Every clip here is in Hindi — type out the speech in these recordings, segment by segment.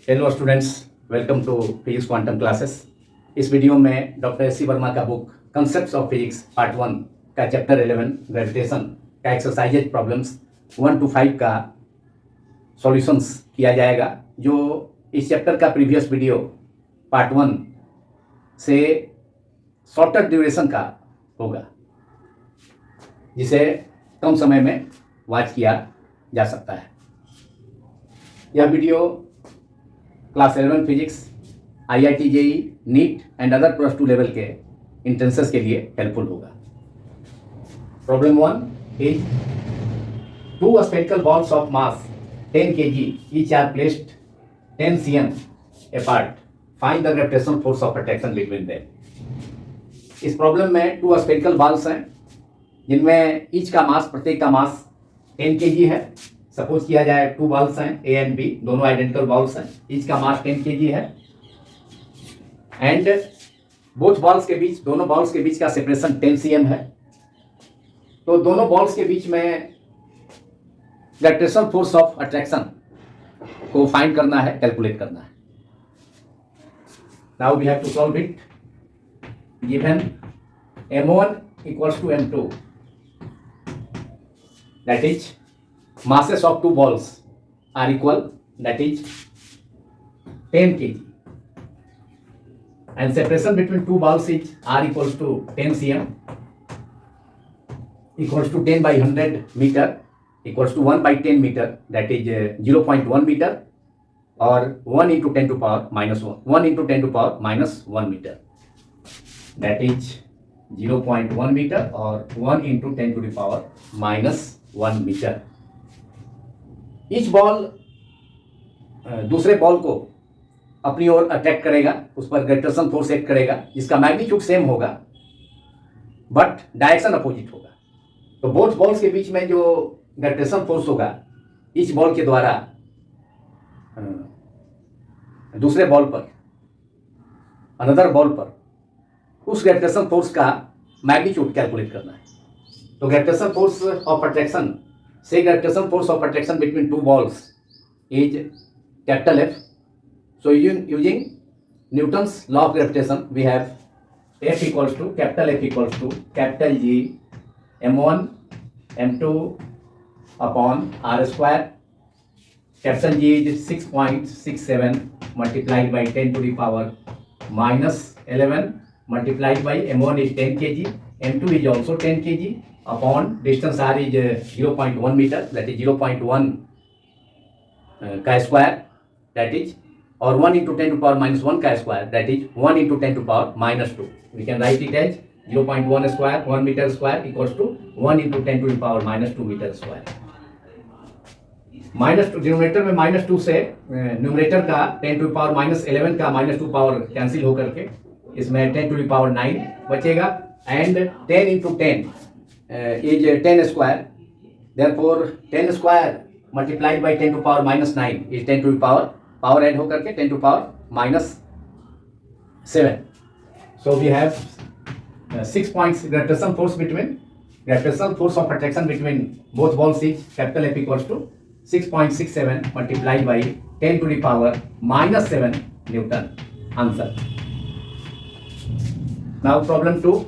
Hello students, welcome to physics quantum classes. इस वीडियो में डॉक्टर एस सी वर्मा का book concepts of physics part 1 का चैप्टर 11 ग्रेविटेशन का एक्सरसाइजेज प्रॉब्लम्स 1 to 5 का सॉल्यूशंस किया जाएगा, जो इस चैप्टर का प्रीवियस वीडियो पार्ट 1 से शॉर्टर ड्यूरेशन का होगा, जिसे कम समय में वॉच किया जा सकता है। यह video class 11 physics, IIT JEE, neat and other +2 level के इंट्रेंसेस के लिए हेल्पफुल होगा। Problem 1 is 2 spherical balls of mass 10 kg each are placed 10 cm apart. Find the gravitational force of attraction between them. इस प्रॉब्लम में 2 spherical balls हैं, जिनमें ईच का मास, प्रत्येक का मास 10 kg है। सपोज किया जाए 2 बॉल्स हैं, ए एंड बी, दोनों आइडेंटिकल बॉल्स हैं, ईच का मास 10 kg है एंड बोथ बॉल्स के बीच, दोनों बॉल्स के बीच का सेपरेशन 10 cm है। तो दोनों बॉल्स के बीच में ग्रेविटेशनल फोर्स ऑफ अट्रैक्शन को फाइंड करना है, कैलकुलेट करना है। Now we have to solve it. Given m1 equals to m2, that is masses of 2 balls are equal, that is 10 kg, and separation between 2 balls is r equals to 10 cm equals to 10 by 100 meter equals to 1 by 10 meter, that is 0.1 meter, or 1 into 10 to power minus 1 into 10 to power minus 1 meter, that is 0.1 meter or 1 into 10 to the power minus 1 meter. Each ball दूसरे बॉल को अपनी ओर अट्रैक्ट करेगा, उस पर ग्रेविटेशन फोर्स एक्ट करेगा, जिसका मैग्नीट्यूड सेम होगा बट डायरेक्शन अपोजिट होगा। तो बोथ बॉल्स के बीच में जो ग्रेविटेशन फोर्स होगा ईच बॉल के द्वारा दूसरे बॉल पर, अनदर बॉल पर, उस ग्रेविटेशन फोर्स का मैग्नीट्यूड कैलकुलेट करना है। तो gravitation force of attraction, say gravitation force of attraction between 2 balls is capital F. So using Newton's law of gravitation, we have F equals to capital capital G m1 m2 upon r square. Capital G is 6.67 multiplied by 10 to the power minus 11 multiplied by m1 is 10 kg, m2 is also 10 kg, upon distance r is 0.1 meter, that is 0.1 का स्क्वायर, that is, और 1 into 10 to power minus 1 का square, that is 1 into 10 to power minus 2. We can write it as 0.1 square 1 meter square equals to 1 into 10 to the power minus 2 meter square. Minus 2 denominator में माइनस 2 से न्यूमरेटर का 10 टू पावर माइनस 11 का माइनस 2 पावर कैंसिल होकर के इसमें 10 टू पावर 9 बचेगा, and 10 into 10 is 10 square, therefore 10 square multiplied by 10 to power minus 9 is 10 to the power add होकर के 10 to power minus 7. So we have 6 points gravitation force of attraction between both balls is capital F equals to 6.67 multiplied by 10 to the power minus 7 Newton. Answer. Now problem 2,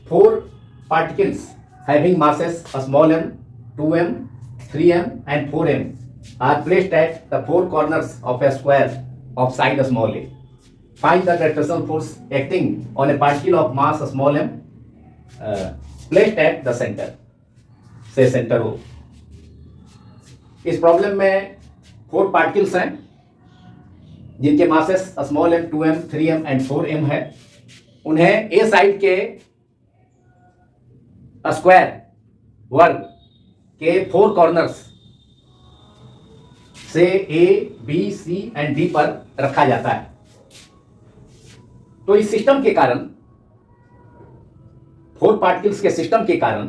4 particles having masses small m, 2m, 3m and 4m are placed at the 4 corners of a square of side small a. Find the gravitational force acting on a particle of mass small m placed at the center, say center O. इस प्रॉब्लम में 4 पार्टिकल्स हैं जिनके masses small m, 2m, 3m and 4m है। उन्हें ए साइड के स्क्वायर वर्ग के 4 कॉर्नर्स से ए, बी, सी एंड डी पर रखा जाता है। तो इस सिस्टम के कारण, 4 पार्टिकल्स के सिस्टम के कारण,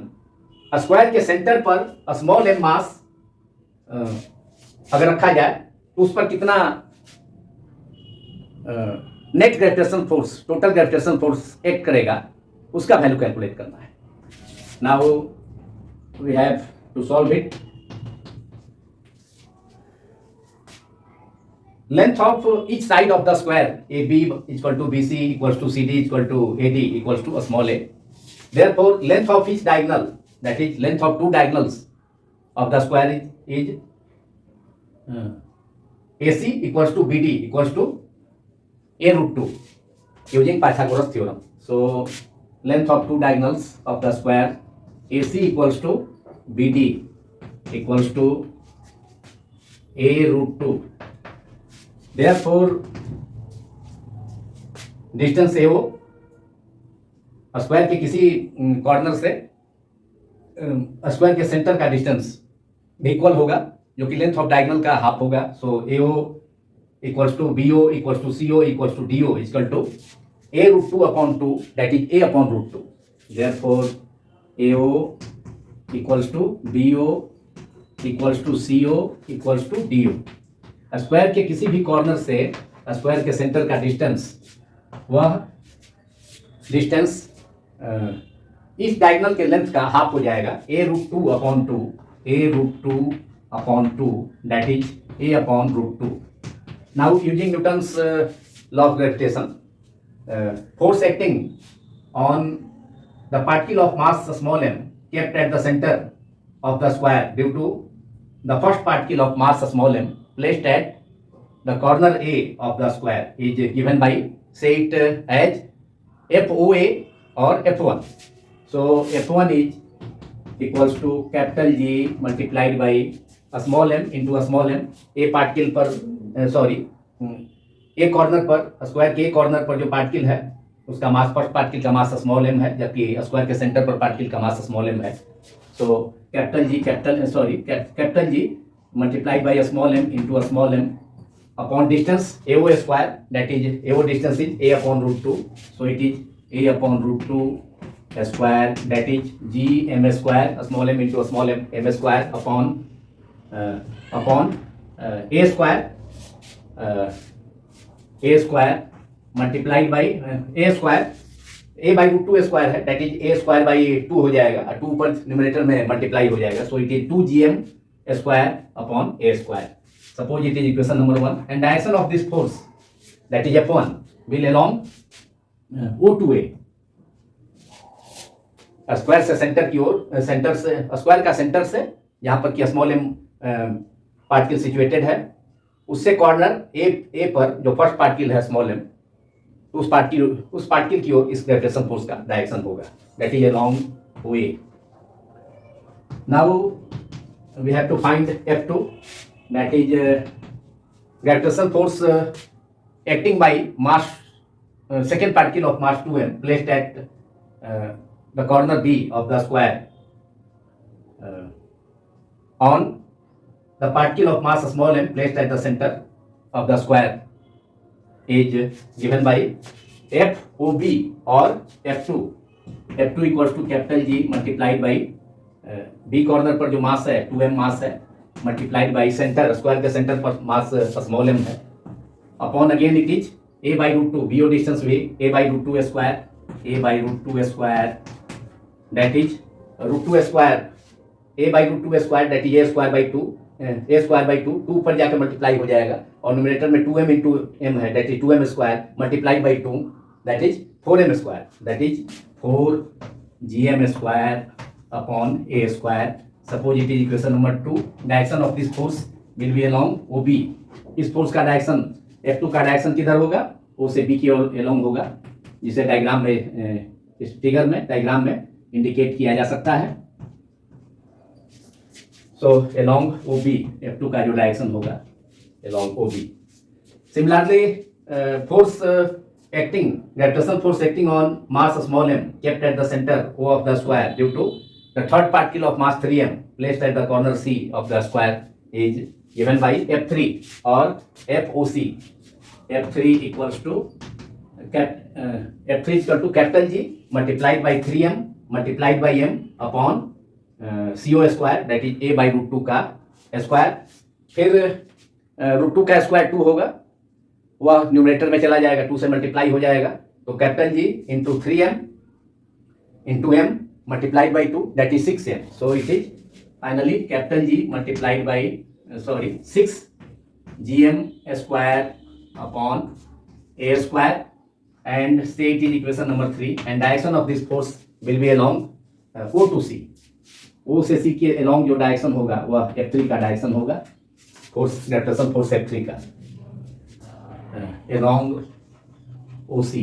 स्क्वायर के सेंटर पर स्मॉल एम मास अगर रखा जाए तो उस पर कितना net gravitation force, total gravitation force act करेगा, उसका वैल्यू कैलकुलेट करना है। Now we have to solve it. length of each side of the square AB equal to BC equals to CD equal to AD equals to a small a. Therefore, length of each diagonal, that is length of two diagonals of the square is AC equals to BD equals to A root 2 using Pythagoras theorem. So, length of two diagonals of the square AC equals to BD equals to A root 2. Therefore, distance AO square के किसी कॉर्नर से स्क्वायर के सेंटर का डिस्टेंस इक्वल होगा, जो कि लेंथ ऑफ डायगोनल का हाफ होगा. So AO equals to BO equals to CO equals to DO equal to A root 2 upon 2, that is A upon root 2. Therefore, AO equals to BO equals to CO equals to DO. Square के किसी भी कॉर्नर से स्क्वायर के सेंटर का डिस्टेंस, वह डिस्टेंस इस डायगोनल के लेंथ का हाफ हो जाएगा. A root 2 upon 2, A root 2 upon 2, that is A upon root 2. Now, using Newton's law of gravitation, force acting on the particle of mass small m kept at the center of the square due to the first particle of mass small m placed at the corner A of the square is given by, say it as FOA or F1. So F1 is equals to capital G multiplied by a small m into a small m. A particle पर ए कॉर्नर पर, स्क्वायर के कॉर्नर पर जो पार्टिकल है उसका मास, फर्स्ट पार्टिकल का मास स्मॉल m है, जबकि स्क्वायर के सेंटर पर पार्टिकल का मास स्मॉल m है. So capital G multiplied by small m into a small m upon distance AO square, that is AO distance is A upon root 2. So it is A upon root 2 square, that is GM square, small m into small m square upon A square multiplied by A square, A by root 2 square है, that is A square by 2 हो जाएगा, 2 पर न्यूमरेटर में मल्टीप्लाई हो जाएगा. So it is 2GM square upon A square. Suppose it is equation number 1. And direction of this force, that is F1, will along O2A. Square से सेंटर की ओर, सेंटर से स्क्वायर का सेंटर से यहाँ पर कि स्मॉल m पार्टिकल सिचुएटेड है, उससे कॉर्नर ए पर जो फर्स्ट पार्टिकल है स्मॉल m, उस पार्टिकल की ओर इस ग्रेविटेशन फोर्स का डायरेक्शन होगा, that is along OA. Now we have to find F2, that is gravitation force acting by mass, second particle of mass 2m placed at the corner B of the square on the particle of mass small m placed at the center of the square is given by FOB or F2. F2 equals to capital G multiplied by B corner पर जो मास है 2m मास है, multiplied by सेंटर, स्क्वायर के सेंटर पर मास स्मॉल m है, upon again it is A by root 2, BO distance भी A by root 2 square, A by root 2 square, that is root 2 square, A by root 2 square, that is A square by 2, A square by 2 पर जाकर मल्टीप्लाई हो जाएगा, और न्यूमरेटर में 2m इंटू m है, that is 2m square multiply by 2, that is 4m square, that is 4GM square upon A square. Suppose it is equation number 2. Direction of this force will be along OB. इस फोर्स का डायरेक्शन, F2 का डायरेक्शन किधर होगा? O से B की ओर अलोंग होगा, जिसे डायग्राम में, इस फिगर में, डायग्राम में इंडिकेट किया जा सकता है. So along OB, F2 का जो डायरेक्शन होगा along OB. Similarly, force acting, gravitational force acting on mass small m kept at the center O of the square due to the third particle of mass 3m placed at the corner C of the square is given by F3 or FOC. F3 equals to F3 is equal to capital G multiplied by 3m multiplied by m upon CO square, that is A by root 2 का स्क्वायर. फिर रूट 2 का स्क्वायर 2 होगा, वह न्यूमरेटर में चला जाएगा, 2 से मल्टीप्लाई हो जाएगा, तो capital G into 3m into m multiplied by 2, that is 6m. So it is finally capital G multiplied by 6 gm square upon a square, and say it is equation number 3, and direction of this force will be along O to C. O से C के along जो डायरेक्शन होगा वह F3 का डायरेक्शन होगा, फोर्स ग्रेविटेशन फोर्स F3 का along OC.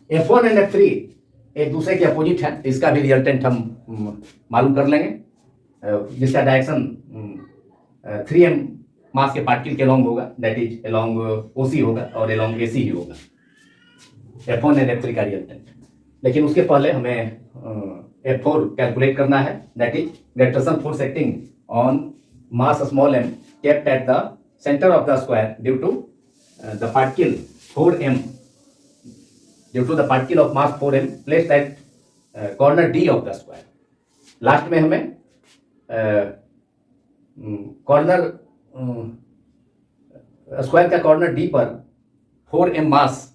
F1 and F3 एक दूसरे के अपोजिट है, इसका भी रिजल्टेंट हम मालूम कर लेंगे, जिसका डायरेक्शन 3m मास के पार्टिकल के अलॉन्ग होगा, दैट इज अलॉन्ग OC होगा और अलॉन्ग AC ही होगा, F1 एंड F3 का रिजल्टेंट. लेकिन उसके पहले हमें F4 कैलकुलेट करना है, that is gravitation force acting on mass small m kept at the centre of the square due to the particle 4m, due to the particle of mass 4m placed at corner D of the square. Last में हमें कॉर्नर स्क्वायर का कॉर्नर D पर 4m मास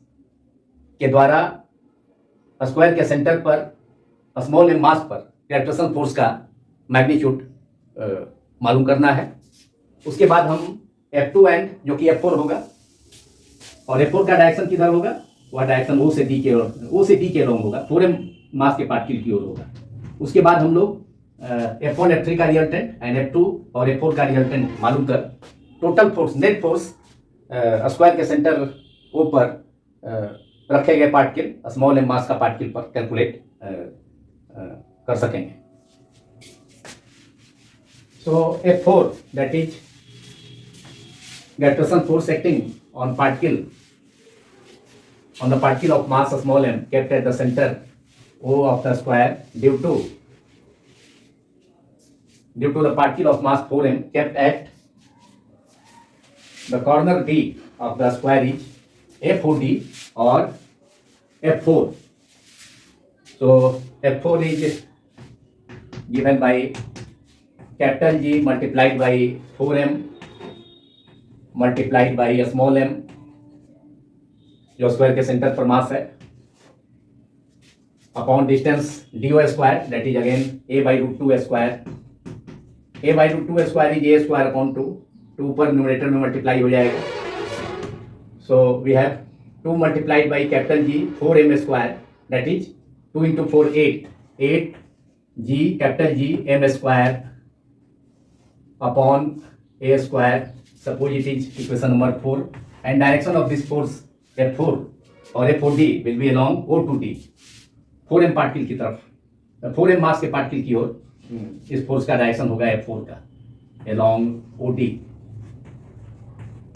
के द्वारा स्क्वायर के सेंटर पर स्मॉल m मास पर ग्रेविटेशन फोर्स का मैग्नीट्यूड मालूम करना है. उसके बाद हम F2 एंड जो कि F4 होगा, और F4 का डायरेक्शन किधर होगा, वह डायरेक्शन O से D के अलॉन्ग होगा, 4m मास के पार्टिकल की ओर होगा. उसके बाद हम लोग F1 F3 का रिजल्टेंट एंड F2 और F4 का रिजल्टेंट मालूम कर total force net force square के सेंटर O पर रखे गए पार्टिकल स्मॉल m मास का पार्टिकल पर कैलकुलेट कर सकेंगे. सो F4 that is gravitation force acting on particle on the particle of mass small m kept at the center O of the square due to the particle of mass 4m kept at the corner D of the square is F4D or F4. So F4 is given by capital G multiplied by 4m multiplied by small m जो स्क्वायर के सेंटर पर मास है, upon distance D square that is again a/√2 square. a/√2 square is a square upon 2 पर न्यूमरेटर में मल्टीप्लाई हो जाएगा. So we have 2 multiplied by capital G 4m square that is 2 into 4 8 G capital G m square upon a square. Suppose it is equation number 4, and direction of this force F4 और F4D will be along O to D, 4m particle की तरफ, 4m मास के पार्टिकल की ओर इस फोर्स का डायरेक्शन होगा F4 का along OD.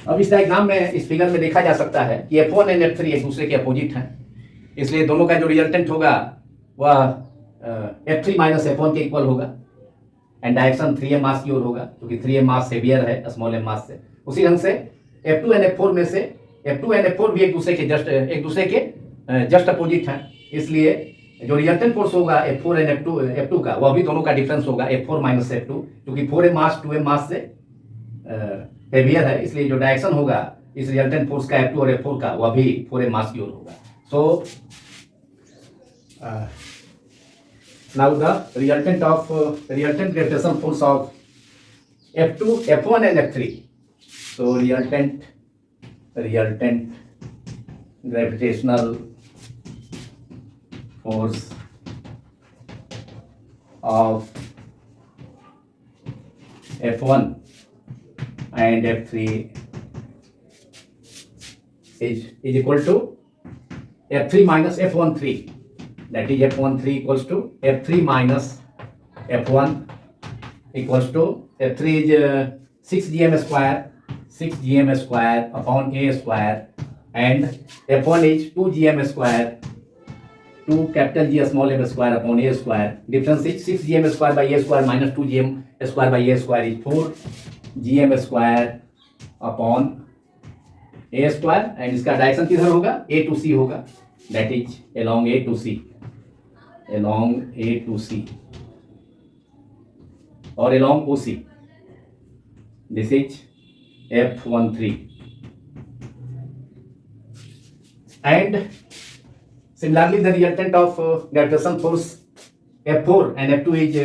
अब इस डायग्राम में, इस फिगर में देखा जा सकता है कि F1 एंड F3 एक दूसरे के अपोजिट हैं, इसलिए दोनों का जो रिजल्टेंट होगा वह F3 माइनस F1 के इक्वल होगा, एंड डायरेक्शन 3m मास की ओर होगा, क्योंकि 3m मास हेवियर है स्मॉल m मास से. उसी ढंग से F2 एंड F4 में से F2 एंड F4 भी एक दूसरे के जस्ट अपोजिट हैं, इसलिए जो रिजल्टेंट फोर्स होगा F4 एंड F2 का, वह भी दोनों का डिफरेंस होगा F4 माइनस F2, क्योंकि 4m मास 2m मास से हेवियर है, इसलिए जो डायरेक्शन होगा इस रिजल्टेंट फोर्स का F2 और F4 का, वह भी 4m मास की ओर होगा. So now the resultant gravitation force of F2, F1 and F3. So resultant gravitational force of F1 and F3 is equal to F3 minus F13, that is F13 equals to F3 minus F1 equals to F3 is 6gm square upon a square, and F1 is 2gm square, 2 capital G small m square upon a square. Difference is 6gm square by a square minus 2gm square by a square is 4gm square upon a square, and इसका डायरेक्शन किधर होगा, A to C होगा, that is along A to C और along OC. This is F13, and similarly the resultant of gravitation force F4 and F2 is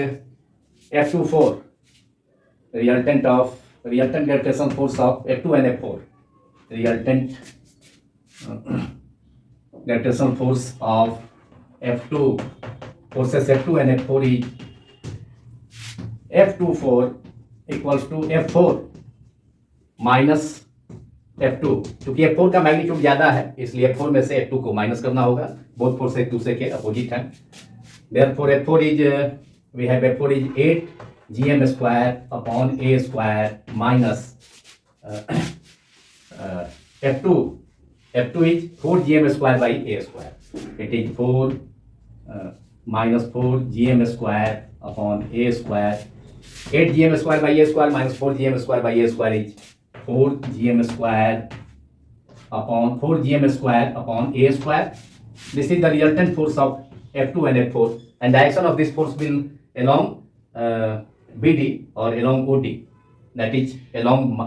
F24. Resultant of resultant gravitation force of F2 and F4. Resultant gravitational force of F2 forces F2 and F4 is F24 equals to F4 minus F2. क्योंकि F4 का मैग्नीट्यूड ज्यादा है इसलिए F4 में से F2 को माइनस करना होगा. बोथ फोर्स एक दूसरे के अपोजिट हैं. Therefore F4 is we have F4 is 8 gm square upon a square minus F2 is 4 gm square by a square. It is 4 minus 4 gm square upon a square. 8 gm square by a square minus 4 gm square by a square is 4 gm square upon a square. This is the resultant force of F2 and F4, and direction of this force will along BD or along OD, that is along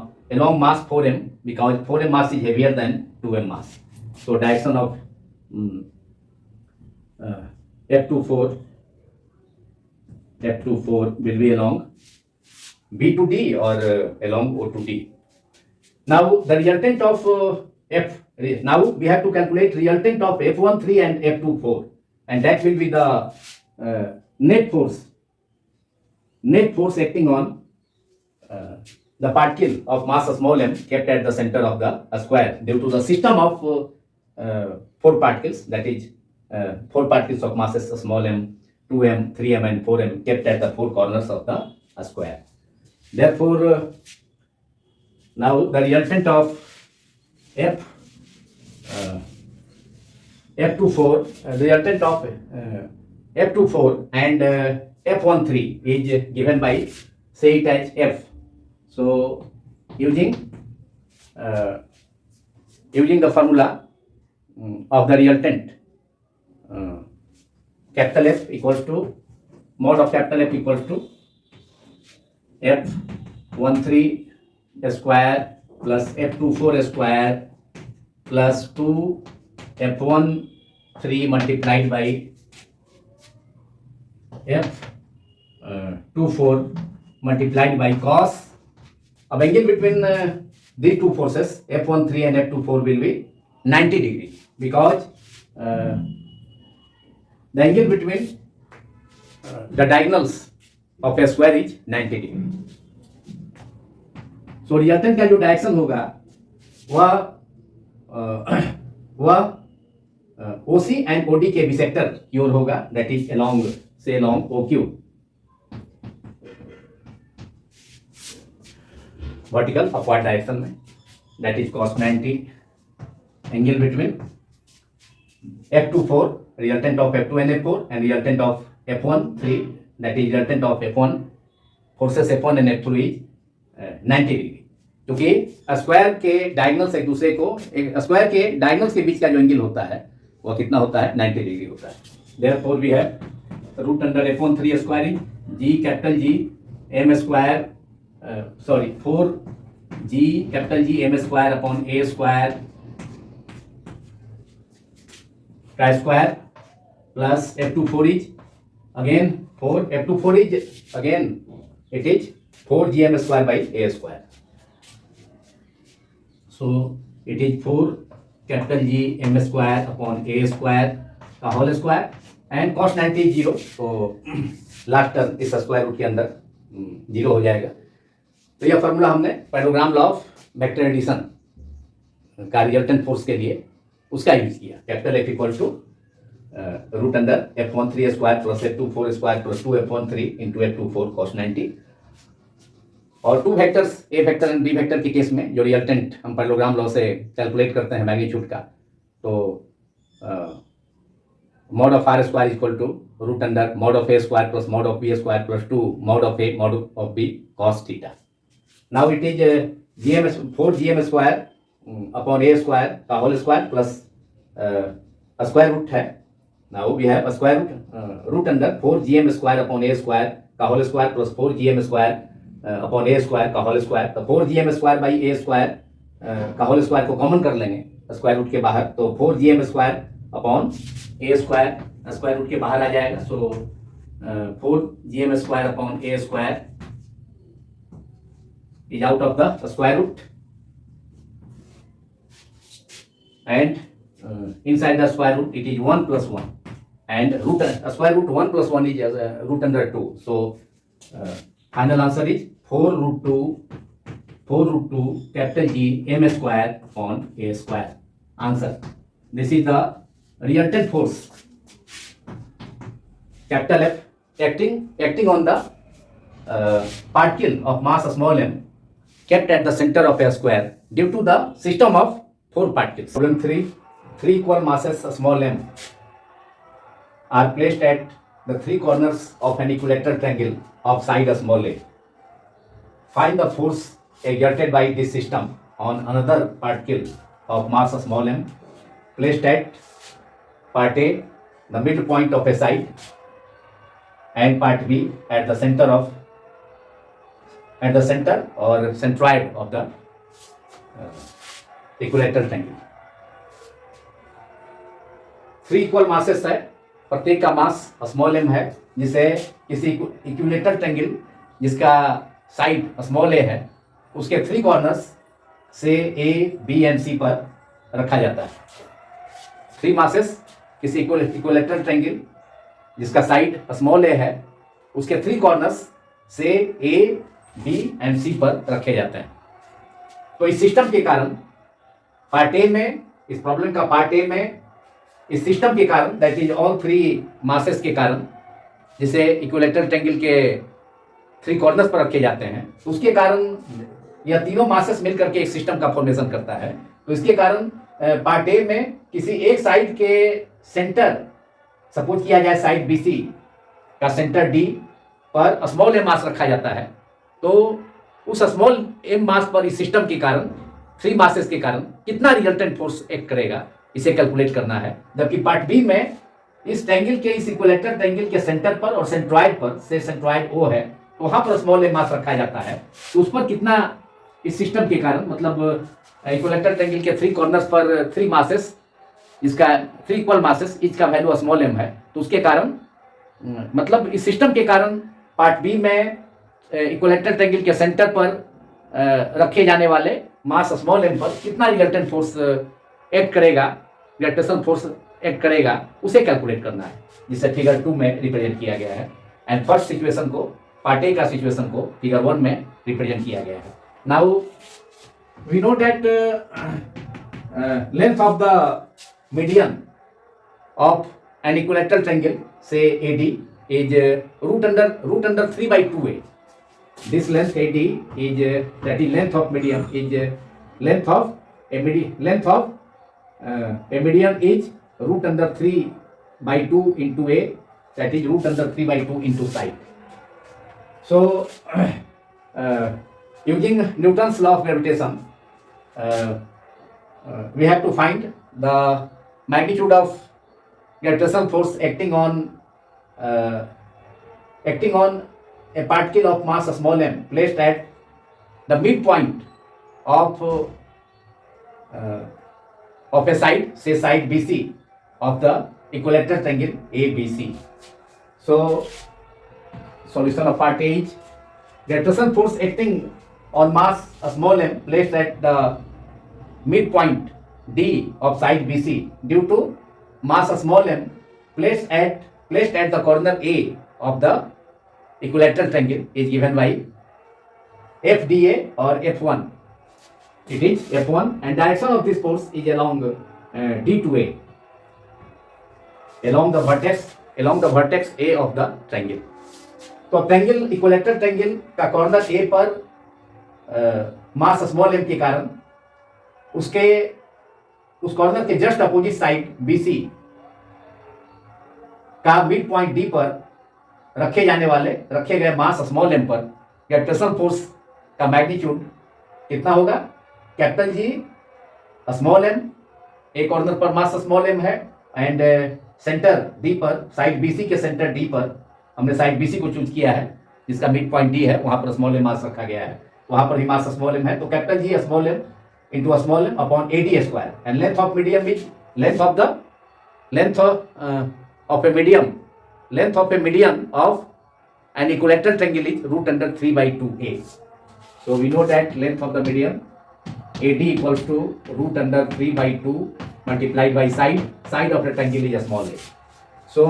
mass 4m, because 4m mass is heavier than 2m mass. So direction of F24 will be along B to D or along O to D. Now the resultant of now we have to calculate resultant of F13 and F24, and that will be the net force acting on the particle of mass small m kept at the center of the square due to the system of 4 particles, that is 4 particles of masses small m, 2m, 3m and 4m kept at the 4 corners of the square. Therefore now the resultant of F24 resultant of F24 and F13 is given by, say it as F. So using the formula of the resultant, capital F equals to mod of capital F equals to F13 square plus F24 square plus 2 F13 multiplied by F24 multiplied by cos. अब angle between these two forces F13 and F24 will be 90 degree, because the angle between the diagonals of a square is 90 degree. So resultant का जो डायरेक्शन होगा वह OC and OD के बिसेक्टर की ओर होगा, that is along OQ, vertical upward direction में, that is cos 90. Angle between F24 resultant of F2 and F4 and resultant of F13, that is resultant of F1 forces F1 and F3 is 90 degree. क्योंकि स्क्वायर के डायगोनल्स एक दूसरे को, स्क्वायर के डायगोनल्स के बीच का जो एंगल होता है वह कितना होता है, 90 डिग्री होता है. Therefore we have root under F13 square is G capital G M square 4 G capital G M square upon A square का square plus F24 is again 4 F24 is again it is 4 GM square by A square. So it is 4 capital G M square upon A square का whole square and cos 90 is 0. तो लास्ट टर्म इस स्क्वायर रूट के अंदर 0 हो जाएगा. तो यह फॉर्मूला हमने parallelogram law of vector addition का रिजल्टेंट फोर्स के लिए उसका यूज किया. Capital F equal to root under F13 square plus F24 square plus 2F13 into F24 cos 90. और 2 vectors A vector and B vector के केस में जो रिजल्टेंट हम पैरेललोग्राम लॉ से कैलकुलेट करते हैं मैग्नीट्यूड का, तो mod of r square equal to root under mod of a square plus mod of b square plus 2 mod of a mod of b cos theta. Now it is 4 gm square upon a square का whole square plus square root है. Now we have square root under 4 gm square upon a square का whole square plus 4 gm square upon ए स्क्वायर का होल स्क्वायर. तो 4 GM square by A square का होल स्क्वायर को कॉमन कर लेंगे स्क्वायर रूट के बाहर, तो 4 GM स्क्वायर अपॉन ए स्क्वायर स्क्वायर रूट के बाहर आ जाएगा. सो 4 GM square upon A square is out of the square root, and inside the square root it is 1 plus 1, and square root 1 plus 1 is root under 2. So final answer is 4 root 2 capital G m square upon a square. Answer. This is the resultant force, capital F, acting on the particle of mass small m kept at the center of a square due to the system of 4 particles. Problem 3. 3 equal masses small m are placed at the 3 corners of an equilateral triangle of side small a. Find the force exerted by this system on another particle of mass small m placed at part A, the midpoint of a side, and part B at the center or centroid of the equilateral triangle. 3 equal masses है, प्रत्येक का मास स्मॉल m है, जिसे किसी इक्विलेटरल ट्रायंगल जिसका साइड स्मॉल a है उसके 3 कॉर्नर्स से A, B एंड C पर रखा जाता है. 3 मासेस किसी इक्विलेटरल ट्रायंगल जिसका साइड स्मॉल a है उसके 3 कॉर्नर्स से A, B एंड C पर रखे जाते हैं. तो इस सिस्टम के कारण पार्ट ए में, इस प्रॉब्लम का पार्ट ए में इस सिस्टम के कारण, दैट इज ऑल 3 मासेस के कारण, जिसे इक्विलेटरल ट्रायंगल के 3 कॉर्नर्स पर रखे जाते हैं, तो उसके कारण यह तीनों मासेस मिलकर के एक सिस्टम का फॉर्मेशन करता है. तो इसके कारण पार्ट ए में किसी एक साइड के सेंटर, सपोज किया जाए साइड BC का सेंटर D पर स्मॉल m मास रखा जाता है. तो उस स्मॉल m मास पर इस सिस्टम के कारण 3 मासेस के कारण कितना रिजल्टेंट फोर्स एक्ट करेगा, इसे कैलकुलेट करना है. जबकि पार्ट बी में इस ट्रायंगल के, इस इक्विलेटरल ट्रायंगल के सेंटर पर और सेंट्रॉइड पर, से सेंट्रॉइड O है, तो वहां पर स्मॉल m मास रखा जाता है. तो उस पर कितना इस सिस्टम के कारण, मतलब इक्विलेटरल ट्रायंगल के 3 कॉर्नर्स पर 3 मासेस, इसका 3 इक्वल मासेस, इसका वैल्यू स्मॉल m है, तो उसके कारण मतलब इस सिस्टम के कारण पार्ट बी में इक्विलेटरल ट्रायंगल के सेंटर पर रखे जाने वाले मास स्मॉल m पर कितना रिजल्टेंट फोर्स एक्ट करेगा, ग्रेविटेशनल फोर्स एक्ट करेगा, उसे कैलकुलेट करना है, जिसे फिगर 2 में रिप्रेजेंट किया गया है. एंड फर्स्ट सिचुएशन को, पार्ट ए का सिचुएशन को फिगर 1 में रिप्रेजेंट किया गया है. Now we know that length of the median of an equilateral triangle से AD is root under 3/2a. This length AD is that is length of medium is length of a median is root under 3/2 into a, that is root under 3/2 into side. So using Newton's law of gravitation, we have to find the magnitude of gravitational force acting on a particle of mass small m placed at the midpoint of a side, say side BC of the equilateral triangle ABC. So solution of part A is gravitational force acting on mass small m placed at the midpoint D of side BC due to mass small m placed at the corner A of the equilateral triangle is given by FDA or F1. It is F1, and direction of this force is along D to A, along the vertex A of the triangle. तो ट्रायंगल, इक्विलेटरल ट्रायंगल का कॉर्नर A पर मास स्मॉल m के कारण उस कॉर्नर के जस्ट अपोजिट साइड BC का मिड पॉइंट D पर रखे गए मास स्मॉल m पर ग्रेविटेशनल फोर्स का मैग्नीट्यूड कितना होगा? कैपिटल G स्मॉल m, एक कॉर्नर पर मास स्मॉल m है, एंड सेंटर D पर, साइड BC के सेंटर D पर हमने साइड BC को चूज किया है, जिसका मिड पॉइंट D है, वहां पर स्मॉल m मास रखा गया है, वहां पर भी मास स्मॉल m है. तो capital G small m into small m upon AD square, and length of medium is length of a median of an equilateral triangle is root under 3/2a. So we know that length of the medium AD equals to root under 3 by 2 multiplied by side of rectangle is a small a. So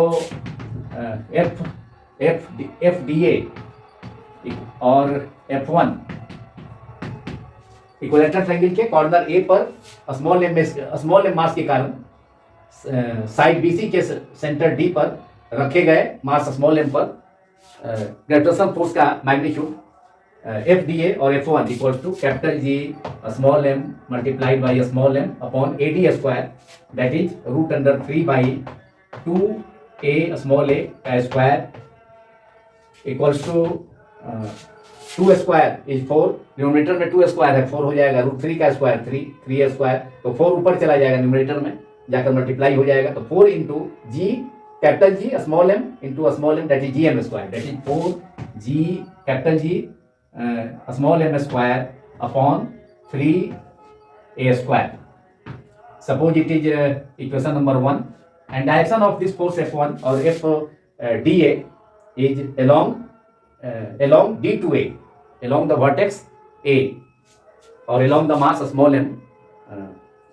FDA और F1 इक्विलेटरल ट्रायंगल के कॉर्नर ए पर स्मॉल एम मास के कारण साइड BC के सेंटर D पर रखे गए मास स्मॉल m पर ग्रेविटेशनल फोर्स का मैग्नीट्यूड FDA और F1 equal to capital G small m multiplied by small m upon AD square that is root under 3 by 2a small a का square equals to 2 square is 4, numerator में 2 स्क्वायर है 4 हो जाएगा, रूट 3 का स्क्वायर 3 स्क्वायर तो 4 ऊपर चला जाएगा न्यूमरेटर में जाकर मल्टीप्लाई हो जाएगा तो 4 into G capital G small m into small m that is GM square that is 4G capital G small m square upon 3a square. Suppose it is equation number 1 and direction of this force F1 or FDA is along D to A, along the vertex A or along the mass small m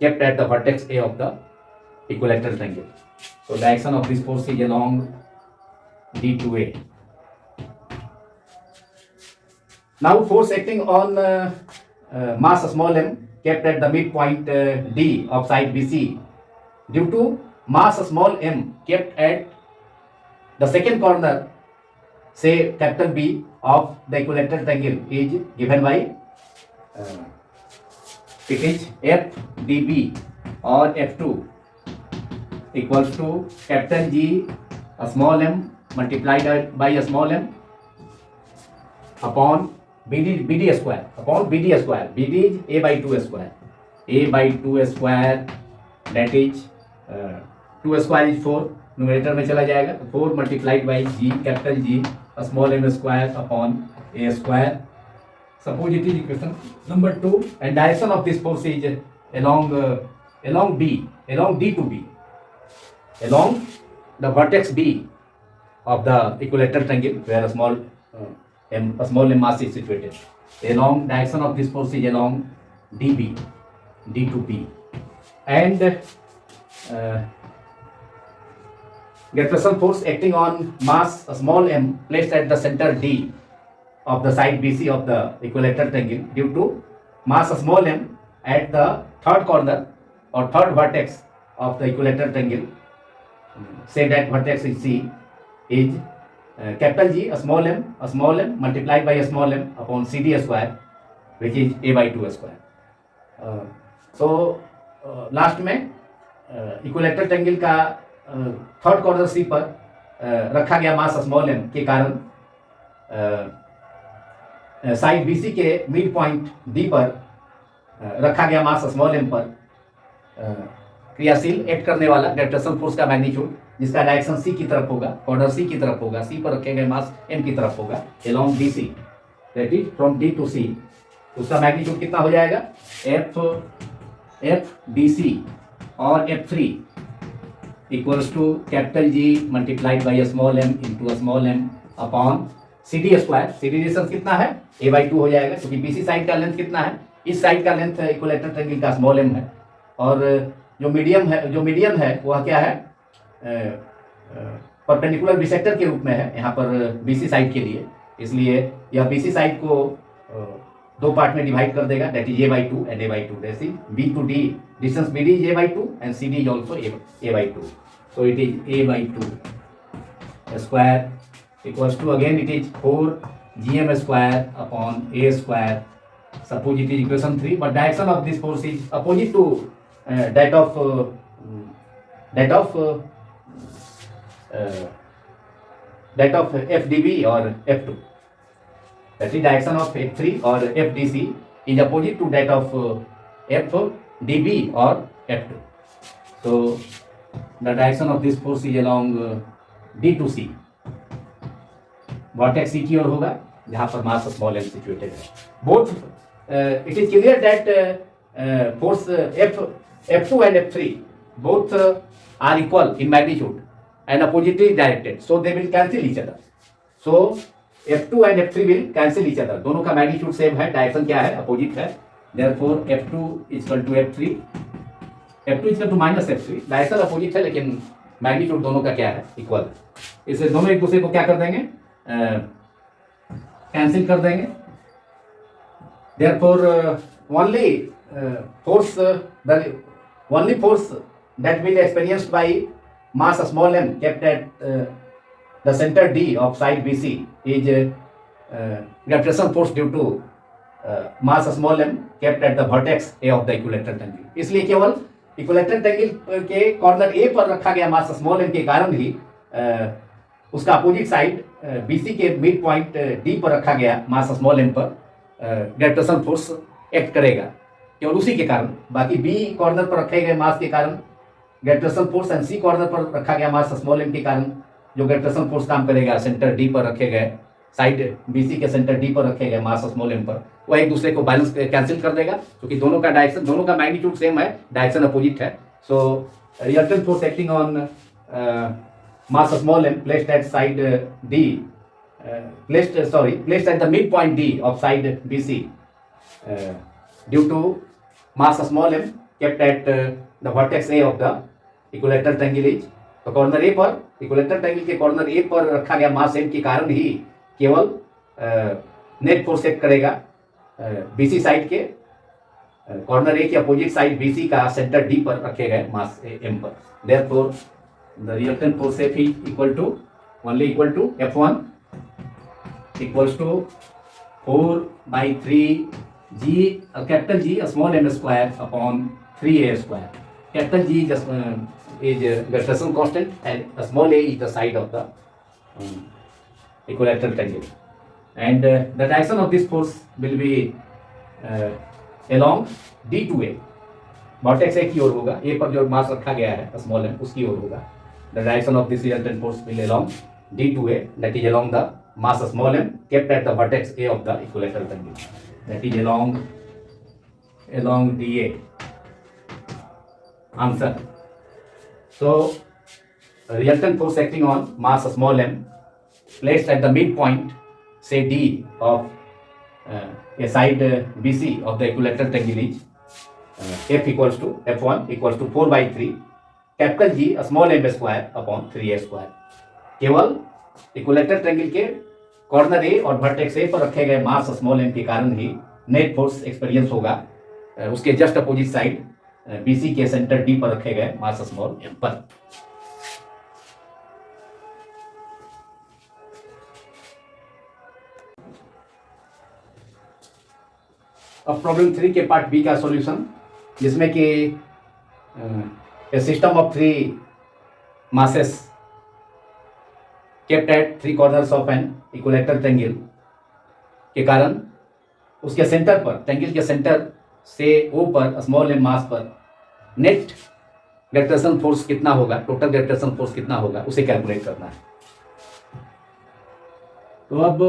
kept at the vertex A of the equilateral triangle. So direction of this force is along D to A. Now force acting on mass small m kept at the midpoint D of side BC due to mass small m kept at the second corner say capital B of the equilateral triangle is given by it is FDB or F2 equals to capital G small m multiplied by a small m upon BD square upon BD square. BD is A by 2 square. A by 2 square that is 2 square is 4 numerator में चला जाएगा तो 4 multiplied by G capital G small m square upon A square. Suppose it is equation number 2 and direction of this force is along B, along D to B, along the vertex B of the equilateral triangle where a small m mass is situated. Along direction of this force is along DB, D to B, and gravitational force acting on mass small m placed at the center D of the side BC of the equilateral triangle due to mass small m at the third corner or third vertex of the equilateral triangle. Say that vertex is C is capital G small m multiplied by a small m upon CD square which is A by 2 square. So last में इक्विलेटरल ट्रायंगल का थर्ड कॉर्नर सी पर रखा गया मास स्मॉल m के कारण साइड BC के मिड पॉइंट D पर रखा गया मास स्मॉल m पर क्रियाशील एक्ट करने वाला ग्रेविटेशनल फोर्स का मैग्नीट्यूड जिसका डायरेक्शन C की तरफ होगा, कॉर्नर C की तरफ होगा, C पर रखे गए मास m की तरफ होगा along DC that is from D to C. उसका मैग्नीट्यूड कितना हो जाएगा FDC और F3 equals to capital G multiplied by small m into small m upon CD square. CD distance कितना है A बाई 2 हो जाएगा क्योंकि BC साइड का लेंथ कितना है, इस साइड का लेंथ इक्विलेटरल ट्रायंगल का स्मॉल m है और जो मीडियम है वह क्या है परपेंडिकुलर बिसेक्टर के रूप में है यहाँ पर BC साइड के लिए. इसलिए यह BC साइड को दो पार्ट में डिवाइड कर देगा that is A by 2 and A by 2 that is B to D distance BD is A by 2 and CD is also A by 2. So it is A by 2 square equals to again it is 4GM square upon A square. Suppose it is equation 3 but direction of this force is opposite to that of FDB or F2. That is direction of F3 or FDC is opposite to that of FDB or F2. So the direction of this force is along D to C. Vertex C की ओर होगा जहाँ पर मास स्मॉल m सिचुएटेड है. Both it is clear that force F2 and F3 both are equal in magnitude and oppositely directed, so they will cancel each other. So F2 and F3 will cancel each other. दोनों का मैग्नीट्यूड सेम है, डायरेक्शन क्या है, अपोजिट है. Therefore F2 is equal to F3. F2 is equal to minus F3. Direction opposite है लेकिन मैग्नीट्यूड दोनों का क्या है, इक्वल. इससे दोनों एक दूसरे को क्या कर देंगे, कैंसिल कर देंगे. Therefore only force the only force that will experienced by mass small m kept at the center D of side BC is gravitational force due to mass small m kept at the vertex A of the equilateral triangle. इसलिए केवल इक्विलेटरल ट्रायंगल के कॉर्नर ए पर रखा गया मास स्मॉल एम के कारण ही उसका अपोजिट साइड बीसी के मिड पॉइंट डी पर रखा गया मास स्मॉल एम पर ग्रेविटेशनल फोर्स एक्ट करेगा, केवल उसी के कारण. बाकी बी कॉर्नर पर रखे गए मास के कारण gravitational force and C corner पर रखा गया मास स्मॉल एम के कारण जो ग्रेविटेशनल फोर्स काम करेगा सेंटर डी पर रखे गए, साइड बीसी के सेंटर डी पर रखे गए मास स्मॉल एम पर, वह एक दूसरे को बैलेंस कैंसिल कर देगा क्योंकि दोनों का डायरेक्शन, दोनों का मैग्नीट्यूड सेम है, डायरेक्शन अपोजिट है. So resultant force acting on mass small m placed at side D, placed at the midpoint D of side BC due to mass small m kept at the vertex A of the equilateral triangle is. तो कॉर्नर ए पर, इक्विलेटरल ट्रायंगल के कॉर्नर ए पर रखा गया मास m के कारण ही केवल नेट फोर्स एक्ट करेगा बीसी साइड के कॉर्नर ए के अपोजिट साइड बीसी का सेंटर डी पर रखे गए मास m पर. Therefore the reactant force F is only equal to F1 equals to 4 by 3 G, capital G, a small m square upon 3a square. Capital G just is gravitational constant and a small a is the side of the equilateral triangle. And the direction of this force will be along D2a. Vertex ए की ओर होगा, ए पर जो मास रखा गया है स्मॉल एम उसकी ओर होगा. The direction of this resultant force will along D2a, that is along the mass small m kept at the vertex A of the equilateral triangle, that is along DA. Answer. So resultant force acting on mass small m placed at the midpoint say D of a side BC of the equilateral triangle is F equals to F1 equals to 4 by 3 capital G a small m square upon 3a square. केवल इक्विलेटरल ट्रायंगल के कॉर्नर ए और वर्टेक्स ए पर रखे गए मास स्मॉल एम के कारण ही नेट फोर्स एक्सपीरियंस होगा उसके जस्ट अपोजिट साइड बीसी के सेंटर डी पर रखे गए मास स्मॉल एम पर. अब प्रॉब्लम 3 के पार्ट बी का सॉल्यूशन, जिसमें कि system of 3 masses kept at 3 corners of an equilateral triangle के कारण उसके सेंटर पर, ट्रायंगल के सेंटर से ओ पर स्मॉल एम मास पर नेट ग्रेविटेशनल फोर्स कितना होगा, टोटल ग्रेविटेशनल फोर्स कितना होगा उसे कैलकुलेट करना है. तो अब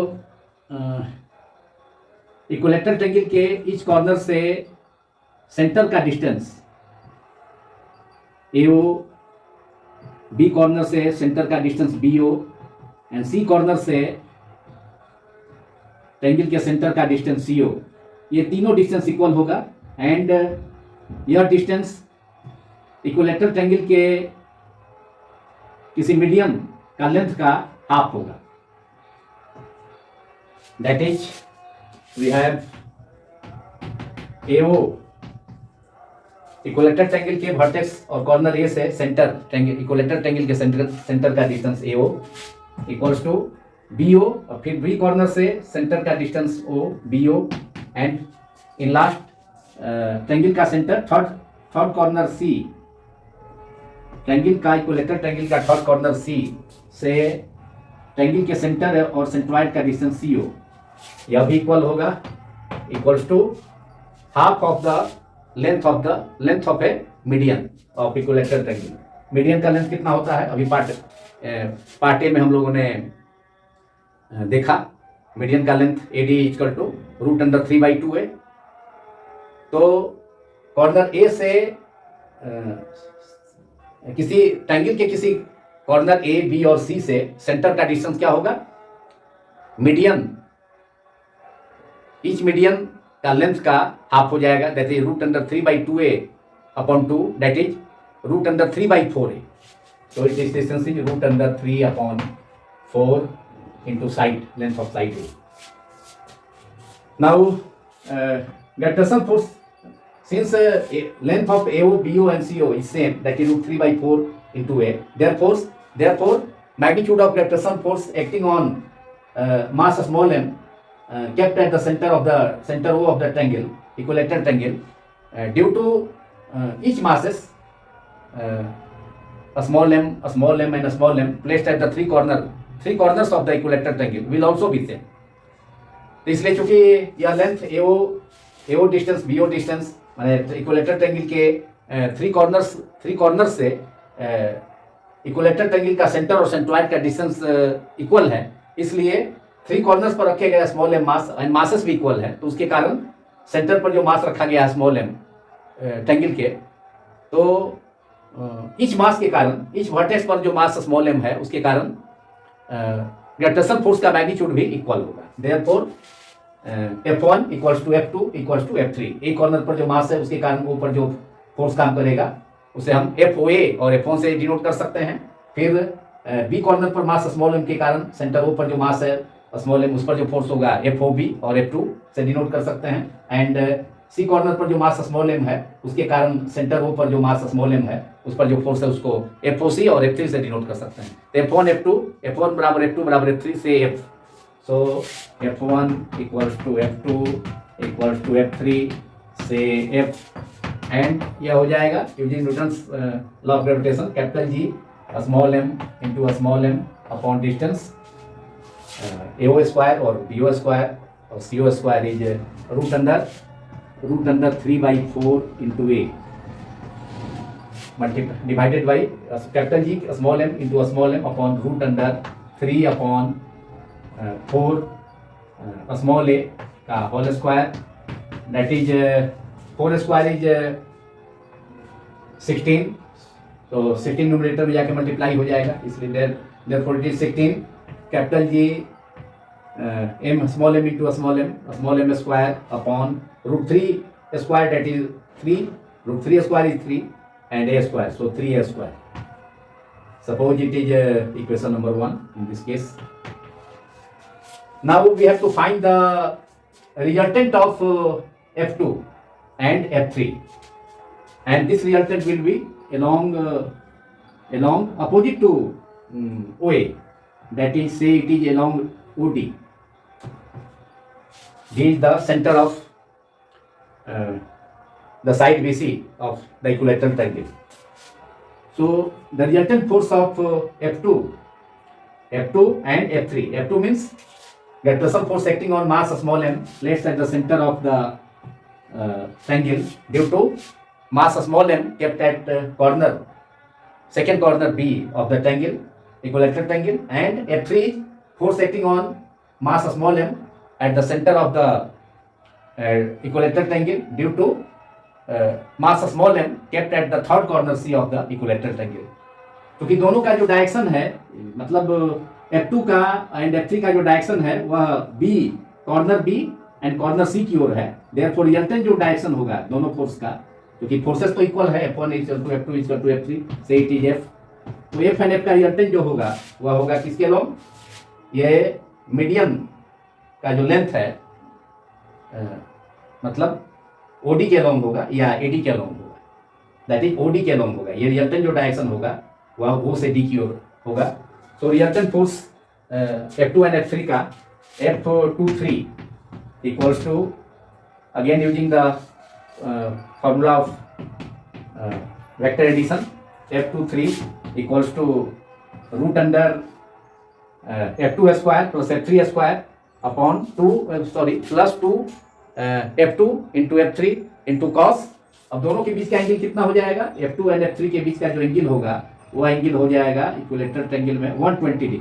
इक्विलेटरल ट्रायंगल के ईच कॉर्नर से सेंटर का डिस्टेंस AO, बी कॉर्नर से सेंटर का distance BO and C corner से ट्रायंगल के सेंटर का डिस्टेंस CO, ये तीनों डिस्टेंस इक्वल होगा एंड यह डिस्टेंस इक्विलेटरल ट्रायंगल के किसी मीडियम का लेंथ का हाफ होगा. That is we have AO equilateral triangle के वर्टेक्स और कॉर्नर ए से सेंटर ट्रायंगल, इक्विलेटरल ट्रायंगल के सेंटर का distance AO equals to BO और फिर बी कॉर्नर से सेंटर का distance O BO and in last triangle का centre third corner C, triangle का इक्विलेटरल ट्रायंगल का थर्ड कॉर्नर C से ट्रायंगल के सेंटर और सेंट्रॉइड का डिस्टेंस CO, यह भी इक्वल होगा equals to half of the length of a median of equilateral triangle. Median का लेंथ कितना होता है, अभी पार्ट ए में हम लोगों ने देखा. मीडियन का length AD equal to √3/2a. तो कॉर्नर ए से किसी ट्रायंगल के किसी कॉर्नर A, B और C से सेंटर का डिस्टेंस क्या होगा, मीडियन, ईच मीडियन का लेंथ का हाफ हो जाएगा, that is root under 3/2a upon 2, that is root under 3/4a. So its distance is root under 3/4 into side length of side A. Now gravitational force, since length of AO, BO and CO is same, that is root 3/4 into A. Therefore magnitude of gravitational force acting on mass small m kept at the center O of the triangle, equilateral triangle, due to each masses a small m and a small m placed at the three corners of the equilateral triangle will also be same. तो इसलिए चूंकि यह length AO distance, BO distance माने इक्विलेटरल ट्रायंगल के थ्री कॉर्नर्स से इक्विलेटरल ट्रायंगल का सेंटर और सेंट्रॉइड का डिस्टेंस इक्वल है, इसलिए थ्री कॉर्नर्स पर रखे गए small M mass and masses भी इक्वल है, तो उसके कारण सेंटर पर जो मास रखा गया है स्मॉल एम ट्रायंगल के, तो इच मास के कारण, इच वर्टेक्स पर जो मास स्मॉल एम है उसके कारण ग्रेविटेशनल फोर्स का मैग्नीट्यूड भी इक्वल होगा. Therefore F1 equals to F2 equals to F3. एक कॉर्नर पर जो मास है उसके कारण ऊपर जो फोर्स काम करेगा उसे हम FOA और F1 से डिनोट कर सकते हैं. फिर बी कॉर्नर पर मास स्मॉल एम के कारण सेंटर ओ पर जो मास है स्मॉल एम, उस पर जो फोर्स होगा FOB और F2 से डिनोट कर सकते हैं. एंड सी कॉर्नर पर जो मास स्मॉल एम है उसके कारण सेंटर ओ पर जो मास स्मॉल एम है उस पर जो फोर्स है उसको FOC और F3 से डिनोट कर सकते हैं. तो F1 बराबर F2 बराबर F3 से F. So F1 equals to F2 equals to F3 से F. एंड यह हो जाएगा using Newton's law of gravitation, capital G small m into small m upon distance AO square और BO स्क्वायर और CO square is root under 3/4 into A divided by capital G small m into a small m upon root under 3/4 small a का whole square, that is 4 square is 16, तो 16 न्यूमरेटर में जाके मल्टीप्लाई हो जाएगा, इसलिए therefore it is 16 capital G m small m into a small m square upon root 3 square, that is 3, root 3 square is 3 and a square, so 3a square. Suppose it is equation number 1 in this case. Now we have to find the resultant of F2 and F3, and this resultant will be along opposite to OA, that is say it is along OD. This is the center of the side BC of the equilateral triangle. So the resultant force of F2 and F3. F2 means gravitational force acting on mass small m placed at the center of the triangle due to mass small m kept at second corner B of the triangle, equilateral triangle, and F3 force acting on mass small m at the center of the equilateral triangle due to mass small m kept at the third corner C of the equilateral triangle. क्योंकि दोनों का जो डायरेक्शन है, मतलब F2 का एंड F3 का जो डायरेक्शन है वह corner B and corner C की ओर है, देयरफॉर रिजल्टेंट जो डायरेक्शन होगा दोनों फोर्स का, क्योंकि फोर्सेस तो इक्वल है, F1 equal to F2 equal to F3 से इट इज F. तो F एंड F का रिजल्टेंट जो होगा वह होगा किसके अलोंग, ये मीडियन का जो लेंथ है मतलब OD के अलोंग होगा या AD के अलोंग होगा, दैट इज OD के अलोंग होगा. ये रिजल्टेंट जो डायरेक्शन होगा वह O से D की ओर होगा. सो resultant force F2 and F3 का F23 equals to, again using the formula of vector addition, F23 equals to root under F2 square plus F3 square upon plus 2 F2 into F3 into cos. अब दोनों के बीच का एंगल कितना हो जाएगा, F2 एंड F3 के बीच का जो एंगल होगा वो एंगल हो जाएगा इक्विलेटरल ट्रायंगल में 120 डिग्री.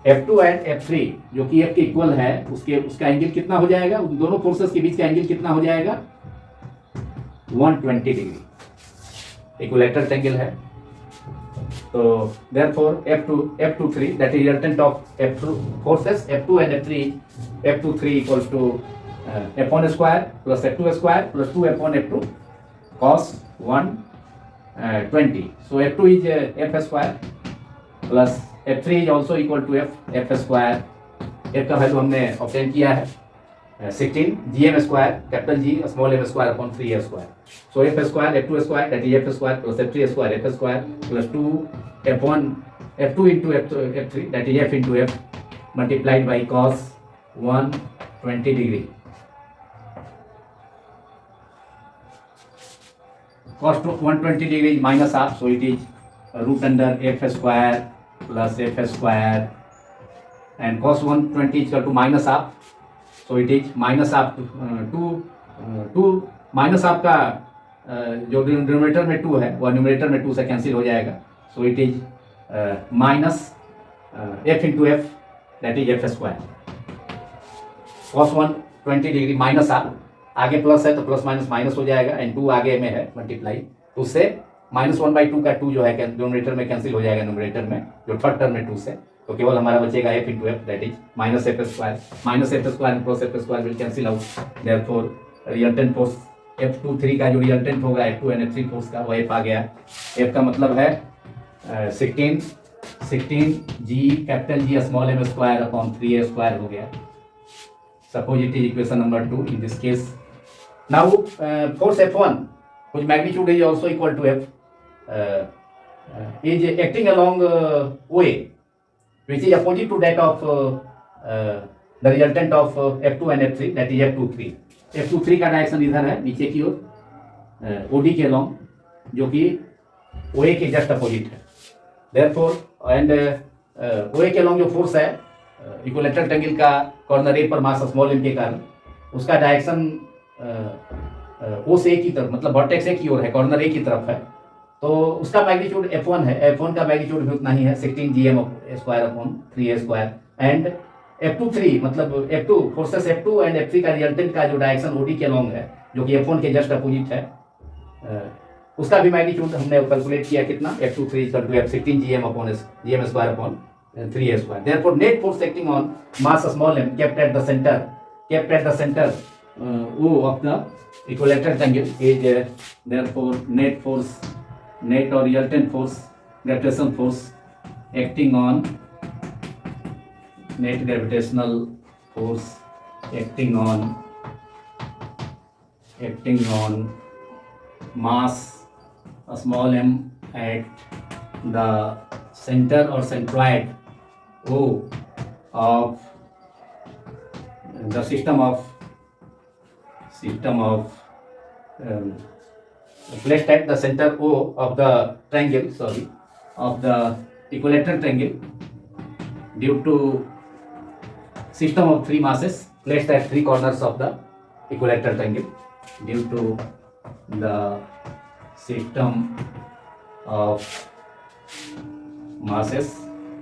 F2 एंड F3 जो कि F के इक्वल है उसका एंगल कितना हो जाएगा, उन दोनों फोर्सेस के बीच का एंगल कितना हो जाएगा 120 डिग्री. इक्विलेटरल ट्रायंगल है So therefore F23 that is resultant of F2 forces F2 and F3 F23 equals to F1 square plus F2 square plus 2 upon F2 cos 120. So F2 is F square plus F3 is also equal to F square. F का वैल्यू हमने ऑब्टेन किया है 16 GM square capital G small m square upon 3a square. So F square F2 square that is F square plus F3 square F square plus 2 F1 F2 into F3 that is F into F multiplied by cos 120 degree. Cos 120 degree is minus half, so it is root under F square plus F square, and cos 120 is equal to minus half, so it is minus half to minus half का जो डिनोमिनेटर में 2 है वह न्यूमरेटर में 2 से कैंसिल हो जाएगा. So it is minus F into F that is F square. cos 120 degree minus half, आगे प्लस है तो प्लस माइनस माइनस हो जाएगा, एंड 2 आगे में है मल्टीप्लाई, तो उससे -1/2 का 2 जो है डिनोमिनेटर में कैंसिल हो जाएगा न्यूमरेटर में, जो थर्ड टर्म में 2 से, तो केवल हमारा बचेगा f into F that is minus F square and plus F square will cancel out. Therefore resultant force F23 का जो रिजल्टेंट होगा F2 एंड F3 फोर्स का वो F आ गया. F का मतलब है 16 G capital G small m square upon 3a square हो गया. Suppose it is equation number 2 in this case. Now force F1 whose magnitude is also equal to F is acting along OA which is opposite to that of the resultant of F2 and F3 that is F23. F23 का डायरेक्शन इधर है नीचे की ओर OD के लॉन्ग, जो कि OA के जस्ट अपोजिट है. देयरफॉर एंड OA के लॉन्ग जो फोर्स है इक्विलेटरल ट्रायंगल का कॉर्नर ए पर मास स्मॉल m के कारण उसका डायरेक्शन O से A की तरफ, मतलब वर्टेक्स A की ओर है, कॉर्नर A की तरफ है, तो उसका मैग्नीट्यूड F1 है. F1 का मैग्नीट्यूड भी उतना ही है 16 GM square upon 3a square, and F23 मतलब F2 forces F2 and F3 का रिजल्टेंट का जो डायरेक्शन OD के लॉन्ग है जो कि F1 के जस्ट अपोजिट है, उसका भी मैग्नीट्यूड हमने कैलकुलेट किया कितना, F23 equal to F16 GM square upon 3a square. Therefore net force acting on mass small m kept at the center O of the equilateral triangle is therefore net or resultant force, gravitational force acting on net gravitational force acting on mass small m at the center or centroid O of the system of placed at the center O of the triangle, of the equilateral triangle due to system of 3 masses placed at 3 corners of the equilateral triangle, due to the system of masses,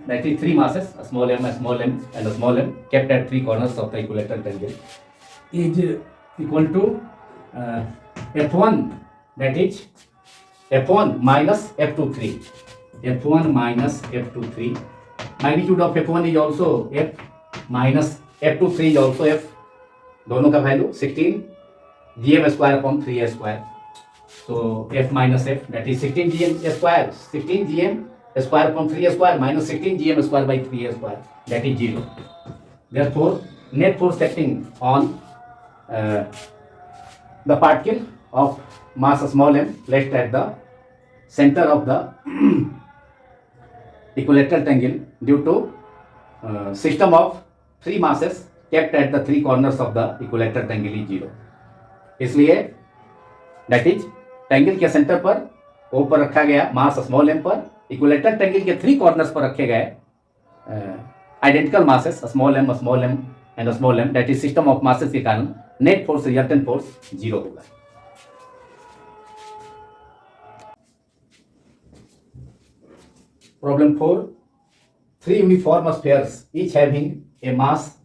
that is 3 masses, a small m and a small m kept at 3 corners of the equilateral triangle, is equal to F1, that is F1 minus F23. F1 minus F23. Magnitude of F1 is also F minus F23 is also F. दोनों का value 16 GM square upon 3a square. So F minus F that is 16 GM square upon 3a square minus 16 GM square by 3a square, that is 0. Therefore net force acting on the particle of mass small m placed at the center of the equilateral triangle due to system of 3 masses kept at the 3 corners of the equilateral triangle is 0. इसलिए that is ट्रायंगल के सेंटर पर O पर रखा गया मास स्मॉल m पर, इक्विलेटरल ट्रायंगल के 3 कॉर्नर्स पर रखे गए identical masses small m and small m, that is system of masses के कारण नेट फोर्स रिजल्टेंट फोर्स 0 होगा. Problem 4. 3 uniform spheres each having a mass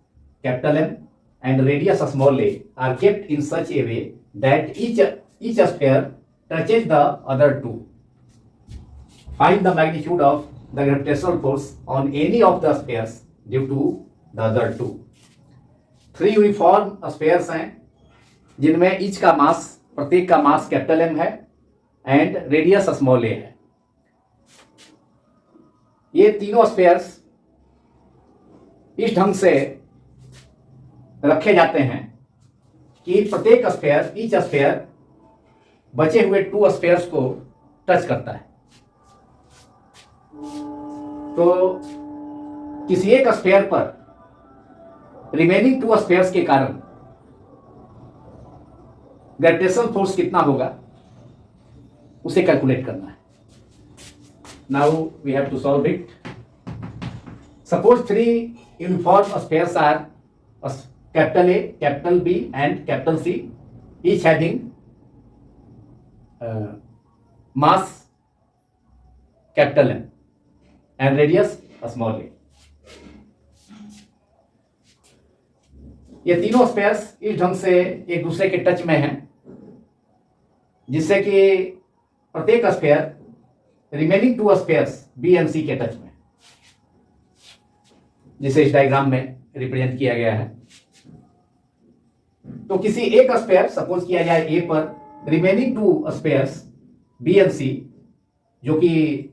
capital M and radius small a are kept in such a way that each sphere touches the other two. find the magnitude of the gravitational force on any of the spheres due to the other two. 3 uniform spheres हैं जिनमें ईच का मास, प्रत्येक का मास कैपिटल एम है एंड रेडियस स्मॉल ए है. ये तीनों स्फेयर्स इस ढंग से रखे जाते हैं कि प्रत्येक स्फेयर, ईच स्फेयर बचे हुए 2 स्फेयर्स को टच करता है. तो किसी एक स्फेयर पर रिमेनिंग 2 स्फेयर्स के कारण ग्रेविटेशनल फोर्स कितना होगा उसे कैलकुलेट करना है. Now we have to solve it. Suppose 3 uniform spheres are capital A, capital B and capital C, each having mass capital M and radius small a. ये तीनों स्फेयर्स इस ढंग से एक दूसरे के टच में हैं जिससे कि प्रत्येक sphere remaining 2 spheres B and C के टच में, जिसे इस डायग्राम में रिप्रेजेंट किया गया है. तो किसी एक स्फेयर, सपोज किया जाए ए पर, रिमेनिंग 2 स्फेयर्स बी एंड सी, जो कि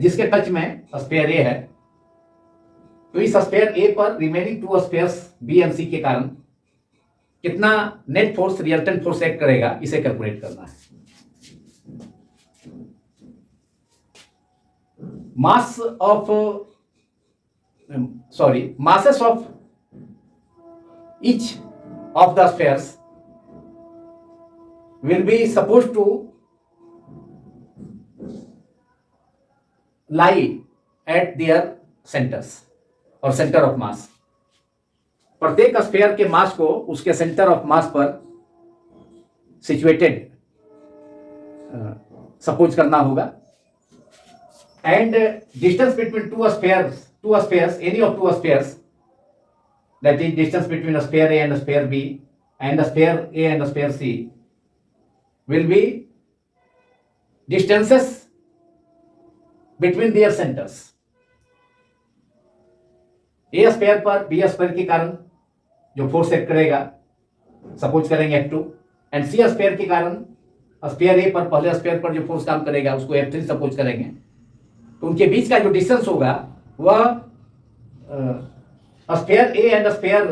जिसके टच में स्फेयर ए है, तो इस स्फेयर ए पर remaining 2 spheres B and C के कारण कितना net force, resultant force act करेगा, इसे कैलकुलेट करना है. masses of each of the spheres will be supposed to lie at their centers और सेंटर ऑफ मास. प्रत्येक स्फेयर के मास को उसके सेंटर ऑफ मास पर सिचुएटेड सपोज करना होगा. And distance between 2 spheres, any of 2 spheres, that is distance between sphere A and sphere B and sphere A and sphere C, will be distances between their centres. A sphere पर बी स्फेयर के कारण जो फोर्स एक्ट करेगा सपोज करेंगे F2, एंड सी स्फेयर के कारण स्फेयर ए पर, पहले स्फेयर पर जो फोर्स काम करेगा उसको F3 सपोज करेंगे. तो उनके बीच का जो डिस्टेंस होगा वह sphere A and sphere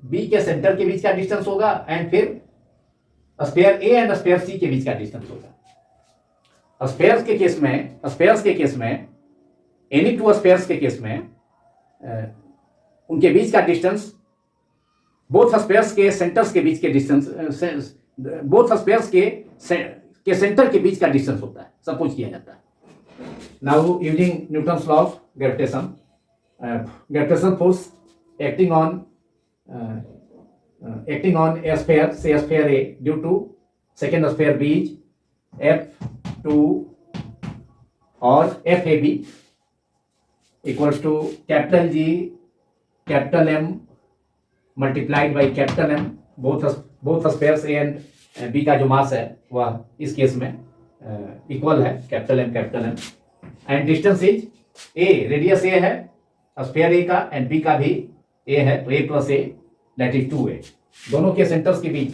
B के सेंटर के बीच का डिस्टेंस होगा, एंड फिर sphere A and sphere C के बीच का डिस्टेंस होगा. स्फेयर्स के केस में एनी 2 स्फेयर्स के केस में उनके बीच का डिस्टेंस, बोथ स्फेयर्स के सेंटर्स के बीच के डिस्टेंस, बोथ स्फेयर्स के सेंटर के बीच का डिस्टेंस होता है, सपोज किया जाता है. Now using Newton's law of gravitation, gravitational force acting on a sphere, से sphere A, due to second sphere B is F2 और FAB equals to capital G capital M multiplied by capital M. both spheres A and B का जो मास है वह इस केस में इक्वल है, capital M, and distance is A, radius A है स्फेयर A का, एंड B का भी A है, तो A plus A that is 2A. दोनों के सेंटर्स के बीच,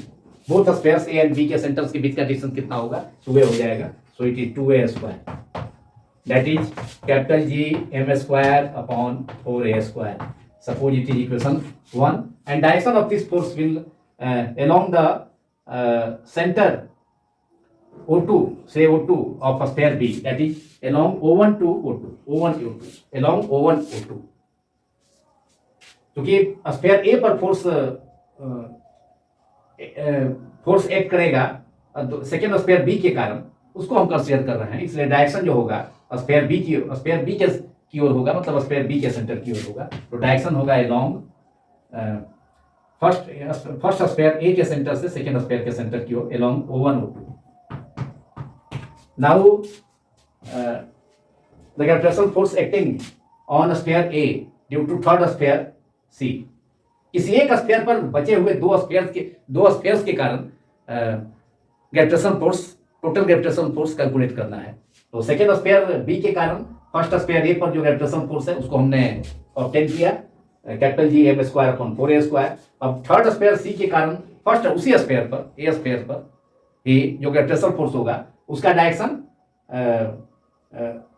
both spheres A and B के सेंटर्स के बीच का डिस्टेंस कितना होगा, 2A हो जाएगा. So it is 2A square, that is capital G M square upon 4A square. Suppose it is equation 1, and direction of this force will along the center O2, say O2 of a sphere B, that is along O1 to O2, along O1 O2. क्योंकि स्फेयर A पर फोर्स एक्ट करेगा सेकेंड स्फेयर B के कारण, उसको हम कंसीडर कर रहे हैं, इसलिए डायरेक्शन जो होगा स्फेयर B की ओर होगा, मतलब स्फेयर बी के सेंटर की ओर होगा. तो डायरेक्शन होगा अलोंग फर्स्ट स्फेयर ए के सेंटर से सेकेंड स्फेयर के सेंटर की ओर, along O1 O2. Now the gravitational force acting on sphere A due to third sphere C. किसी एक स्फेयर पर बचे हुए दो स्फेयर्स के कारण gravitational force, total gravitational force calculate करना है. तो सेकेंड स्पेयर बी के कारण फर्स्ट स्पेयर ए पर जो ग्रेविटेशनल फोर्स है उसको हमने ऑब्टेन किया, capital G M square upon 4a square. अब थर्ड स्पेयर सी के कारण फर्स्ट उसी स्पेयर पर ए स्पेयर पर ही जो ग्रेविटेशनल फोर्स होगा उसका डायरेक्शन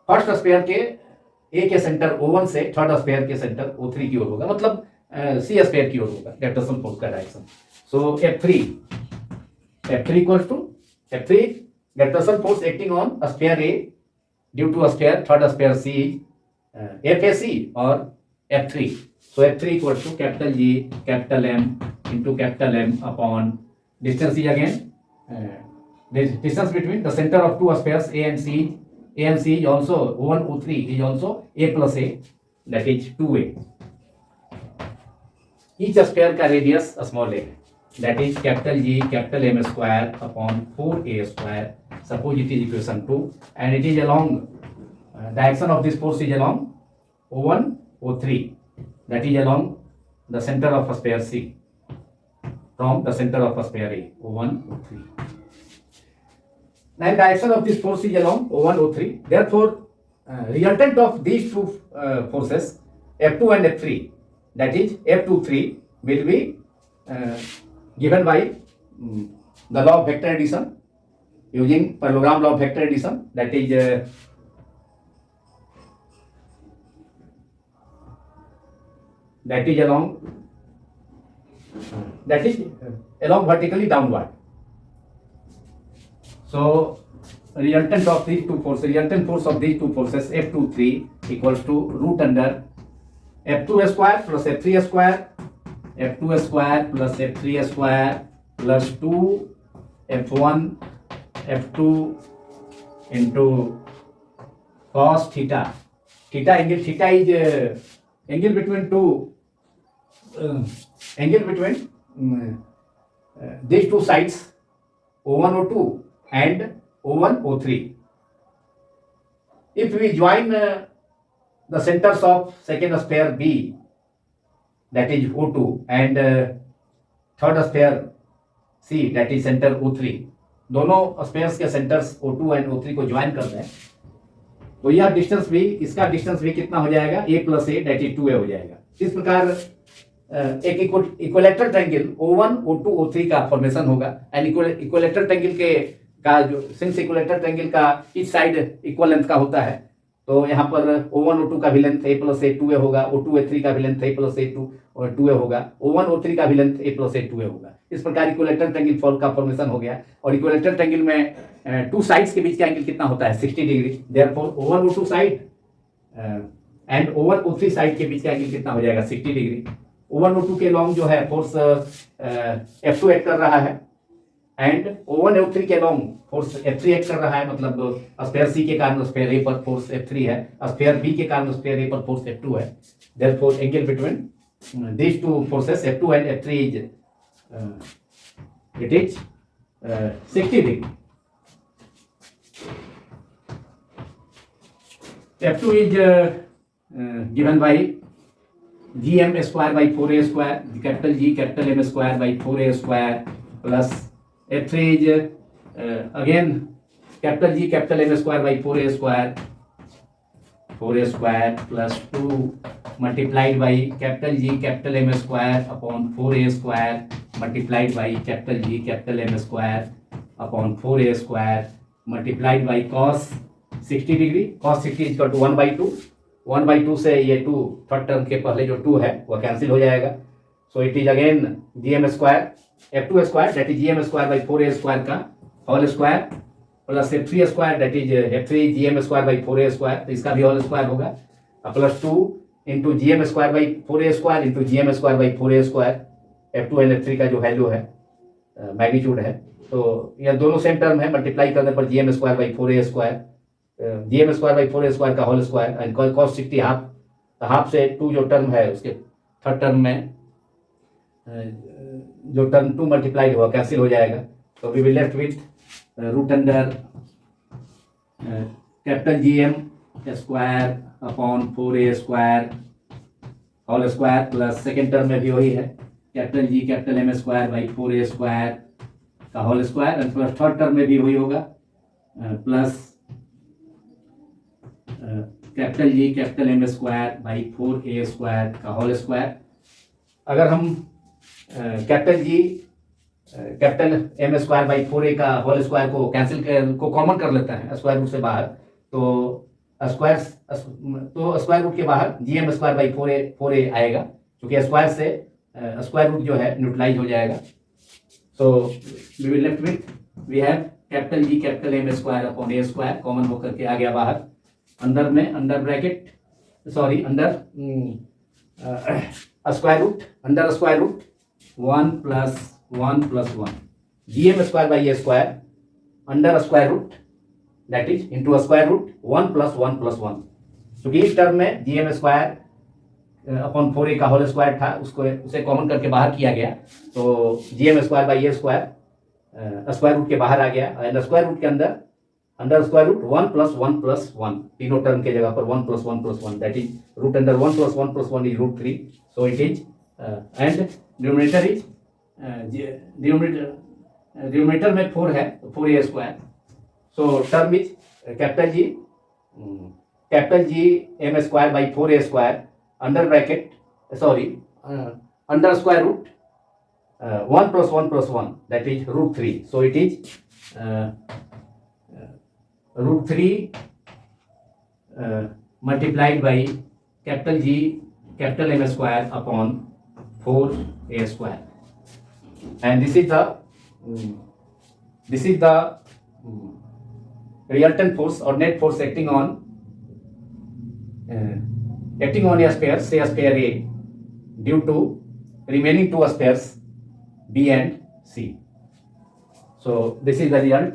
फर्स्ट स्पेयर के ए के सेंटर O1 से थर्ड स्पेयर के सेंटर O3 की ओर होगा, मतलब सी स्पेयर की ओर होगा ग्रेविटेशनल फोर्स का direction. So F3 equals to F3 gravitational force acting on a sphere A due to a sphere third sphere C FAC or F3. So F3 equals to capital G capital M into capital M upon distance is again the distance between the center of two spheres A and C. A and C is also O1 O3 is also A plus A, that is 2A. Each sphere का radius small a, that is capital G capital M square upon 4A square. Suppose it is equation 2 and it is along direction of this force is along O1 O3, that is along the center of a sphere C from the center of a sphere A O1 O3. Now direction of this force is along O1 O3, therefore resultant of these two forces F2 and F3, that is F23 will be given by the law of vector addition using parallelogram law of vector addition, that is along vertically downward. So resultant of these two forces, resultant force of these two forces F23 equals to root under F2 square plus F3 square, F2 square plus F3 square plus 2 F1 F2 into cos theta. Theta angle, theta is angle between two angle between these two sides O1 O2 and O1 O3. If we join the centers of second sphere B, that is O2, and third sphere C, that is center O3, दोनों स्पेयर्स के सेंटर्स O2 एंड O3 को ज्वाइन कर रहे हैं, तो यह डिस्टेंस भी, इसका डिस्टेंस भी कितना हो जाएगा, A plus A, that is 2A हो जाएगा। इस प्रकार एक equilateral triangle O1 O2 O3 का फॉर्मेशन होगा एंड इक्विलेटरल ट्रायंगल के का जो सिंस इक्विलेटरल ट्रायंगल का इस साइड इक्वल लेंथ का होता है, तो यहाँ पर O1 O2 का भी length A plus A 2A होगा, O2 A3 का भी लेंथ A प्लस A 2 और 2A होगा, O1 O3 का भी length A plus A 2A होगा। इस प्रकार इक्विलेटरल ट्रायंगल फॉर्म का फॉर्मेशन हो गया और इक्विलेटरल ट्रायंगल में टू साइड्स के बीच का एंगल कितना होता है, 60 degree. Therefore O1 O2 side and O1 O3 side के बीच का एंगल कितना हो जाएगा, 60 डिग्री। O1 O2 के लॉन्ग जो है फोर्स F2 एक्ट कर रहा है एंड O1 O3 के लॉन्ग फोर्स F3 एक्ट कर रहा है, मतलब स्फीयर C के कारण स्फीयर A पर फोर्स F3 है, स्फीयर B के कारण स्फीयर A पर फोर्स F2 है। Therefore angle between these two forces F2 and F3 is it is 60 degree. F2 is given by gm square by 4a square, capital G capital M square by 4a square plus F3 is again capital G capital M square by 4a square, 4a square plus 2 multiplied by capital G capital M square upon 4a square multiplied by capital G capital M square upon 4a square multiplied by cos 60 degree, cos 60 is equal to 1 by 2, 1 by 2 से ये 2 थर्ड टर्म के पहले जो 2 है वह कैंसिल हो जाएगा। So it is again gm square F2 square that is gm square by 4a square का whole square plus F3 square that is F3 gm square by 4a square, तो इसका भी होल स्क्वायर होगा, plus 2 into gm square by 4a square into gm square by 4a square, F2 and F3 का जो वैल्यू है मैग्नीट्यूड है, तो यह दोनों सेम टर्म है, मल्टीप्लाई करने पर gm square by 4a square, gm square by 4a square का whole square and cos 60 half, तो हाफ से 2 जो टर्म है उसके थर्ड टर्म में जो टर्म 2 मल्टीप्लाई हुआ कैंसिल हो जाएगा। तो we will left with root under capital gm square upon 4a square whole square plus second term में भी वही है capital G capital M square by 4a square का whole square and plus third term में भी वही होगा plus capital G capital M square by 4a square का होल स्क्वायर। अगर हम capital G capital M square by 4a का होल स्क्वायर को को कॉमन कर लेते हैं स्क्वायर रूट से बाहर, तो स्क्वायर रूट के बाहर जी एम स्क्वायर बाई 4a आएगा, क्योंकि स्क्वायर से स्क्वायर रूट जो है न्यूट्रलाइज हो जाएगा। So we will left with we have capital G capital M square upon A square, common होकर के आ गया बाहर। अंदर में under bracket sorry under square root 1 + 1 G M square by A square under square root that is into square root 1 + 1 + 1। क्योंकि इस टर्म में जी एम स्क्वायर अपॉन 4a का होल स्क्वायर था, उसे कॉमन करके बाहर किया गया, तो G M square by A square square root के बाहर आ गया, एंड स्क्वायर रूट के अंडर स्क्वायर रूट 1 + 1 + 1, तीनों टर्म के जगह पर 1 + 1 + 1 that is root under 1 + 1 + 1 is √3। So it is and denominator is denominator में 4 है, 4a square. So term is capital G M square by 4a square under bracket under square root 1 + 1 + 1 that is √3. So it is √3 multiplied by capital G capital M square upon 4a square, and this is the resultant force or net force acting on a sphere, say a sphere A, due to remaining two spheres B and C. So this is the result.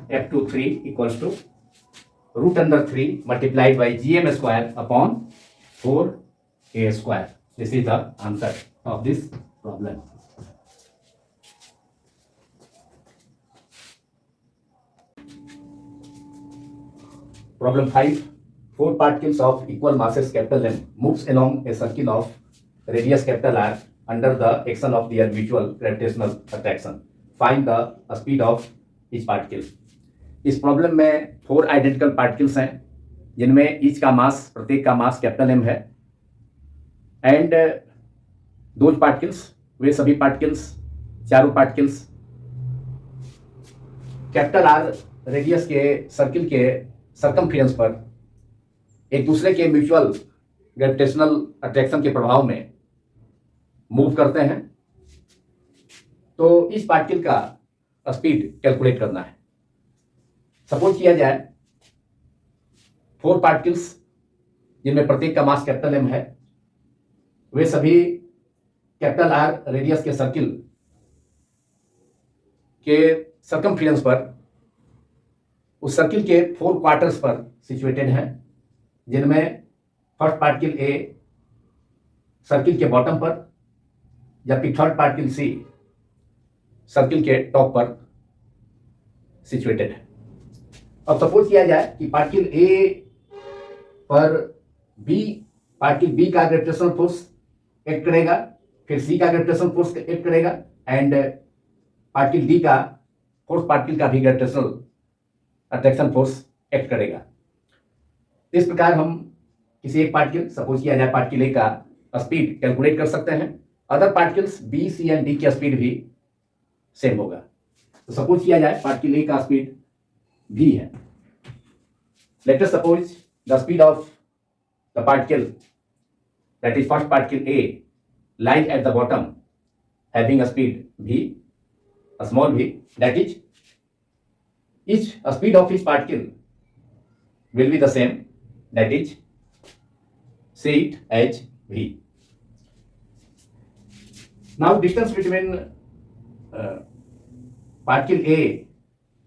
F23 equals to √3 multiplied by GM square upon 4a square. This is the answer of this problem. Problem 5. 4 particles of equal masses capital M moves along a circle of radius capital R under the action of their mutual gravitational attraction. Find the speed of each particle. इस प्रॉब्लम में 4 आइडेंटिकल पार्टिकल्स हैं, जिनमें ईच का मास प्रत्येक का मास कैपिटल M है, एंड दोज पार्टिकल्स वे सभी पार्टिकल्स चारों पार्टिकल्स कैपिटल R रेडियस के सर्किल के सर्कमफ्रेंस पर एक दूसरे के म्यूचुअल ग्रेविटेशनल अट्रैक्शन के प्रभाव में मूव करते हैं। तो इस पार्टिकल का स्पीड कैलकुलेट करना है। सपोज किया जाए 4 पार्टिकल्स जिनमें प्रत्येक का मास कैपिटल M है, वे सभी कैपिटल R रेडियस के सर्किल के सर्कमफ्रेंस पर उस सर्किल के 4 क्वार्टर्स पर सिचुएटेड हैं, जिनमें फर्स्ट पार्टिकल A सर्किल के बॉटम पर, जबकि थर्ड पार्टिकल C सर्किल के टॉप पर सिचुएटेड है। अब सपोज किया जाए कि पार्टिकल A पर पार्टिकल B का ग्रेविटेशनल फोर्स एक्ट करेगा, फिर C का ग्रेविटेशनल फोर्स एक्ट करेगा, एंड पार्टिकल D का फोर्थ पार्टिकल का भी ग्रेविटेशनल अट्रैक्शन फोर्स एक्ट करेगा। इस प्रकार हम किसी एक पार्टिकल, सपोज किया जाए पार्टिकल A का स्पीड कैलकुलेट कर सकते हैं। Other particles B, C and D की स्पीड भी सेम होगा। तो सपोज किया जाए पार्टिकल A का स्पीड v है। Let us suppose the speed of the particle that is first particle A lies at the bottom having a speed v, a small v, that is each speed of each particle will be the same, that is say it as v. Now distance between particle A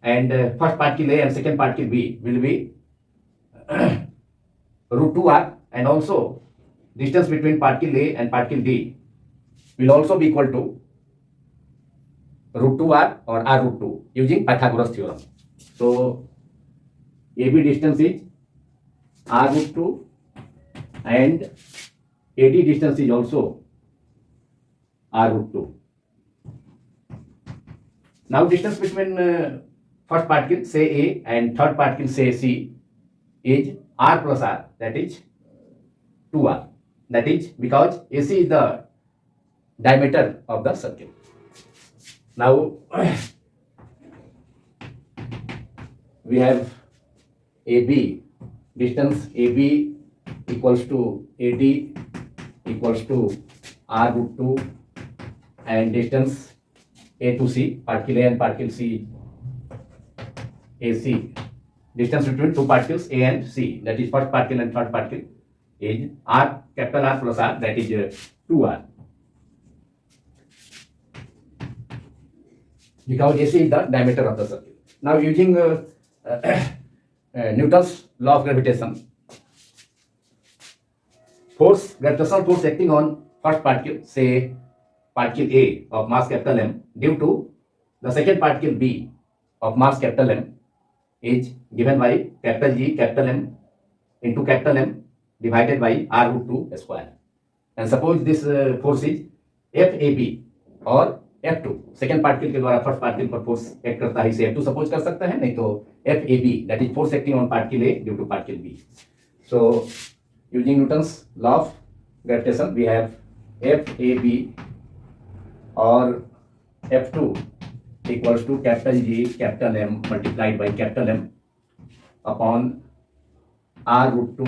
and first particle A and second particle B will be √2r, and also distance between particle A and particle D will also be equal to √2r or r√2 using Pythagoras theorem. So AB distance is r√2 and AD distance is also r√2. Now distance between first particle say A and third particle say C is r plus r, that is 2r. That is because AC is the diameter of the circle. Now we have AB, distance AB equals to AD equals to r root 2, and distance A to C, particle A and particle C, AC, distance between two particles A and C, that is first particle and third particle, is r, capital R plus R, that is 2r. Because AC is the diameter of the circle. Now using Newton's law of gravitation, gravitational force acting on first particle, say particle A of mass capital M, due to the second particle B of mass capital M, is given by capital G capital M into capital M divided by r root 2 square. And suppose this force is FAB और F2, सेकेंड पार्टिकल के द्वारा फर्स्ट पार्टिकल पर फोर्स एक्ट करता है, इसे F2 सपोज कर सकते हैं, नहीं तो FAB, that is force acting on particle A due to particle B. So using Newton's law of gravitation we have FAB और F2 equals to capital G capital M multiplied by capital M upon r root 2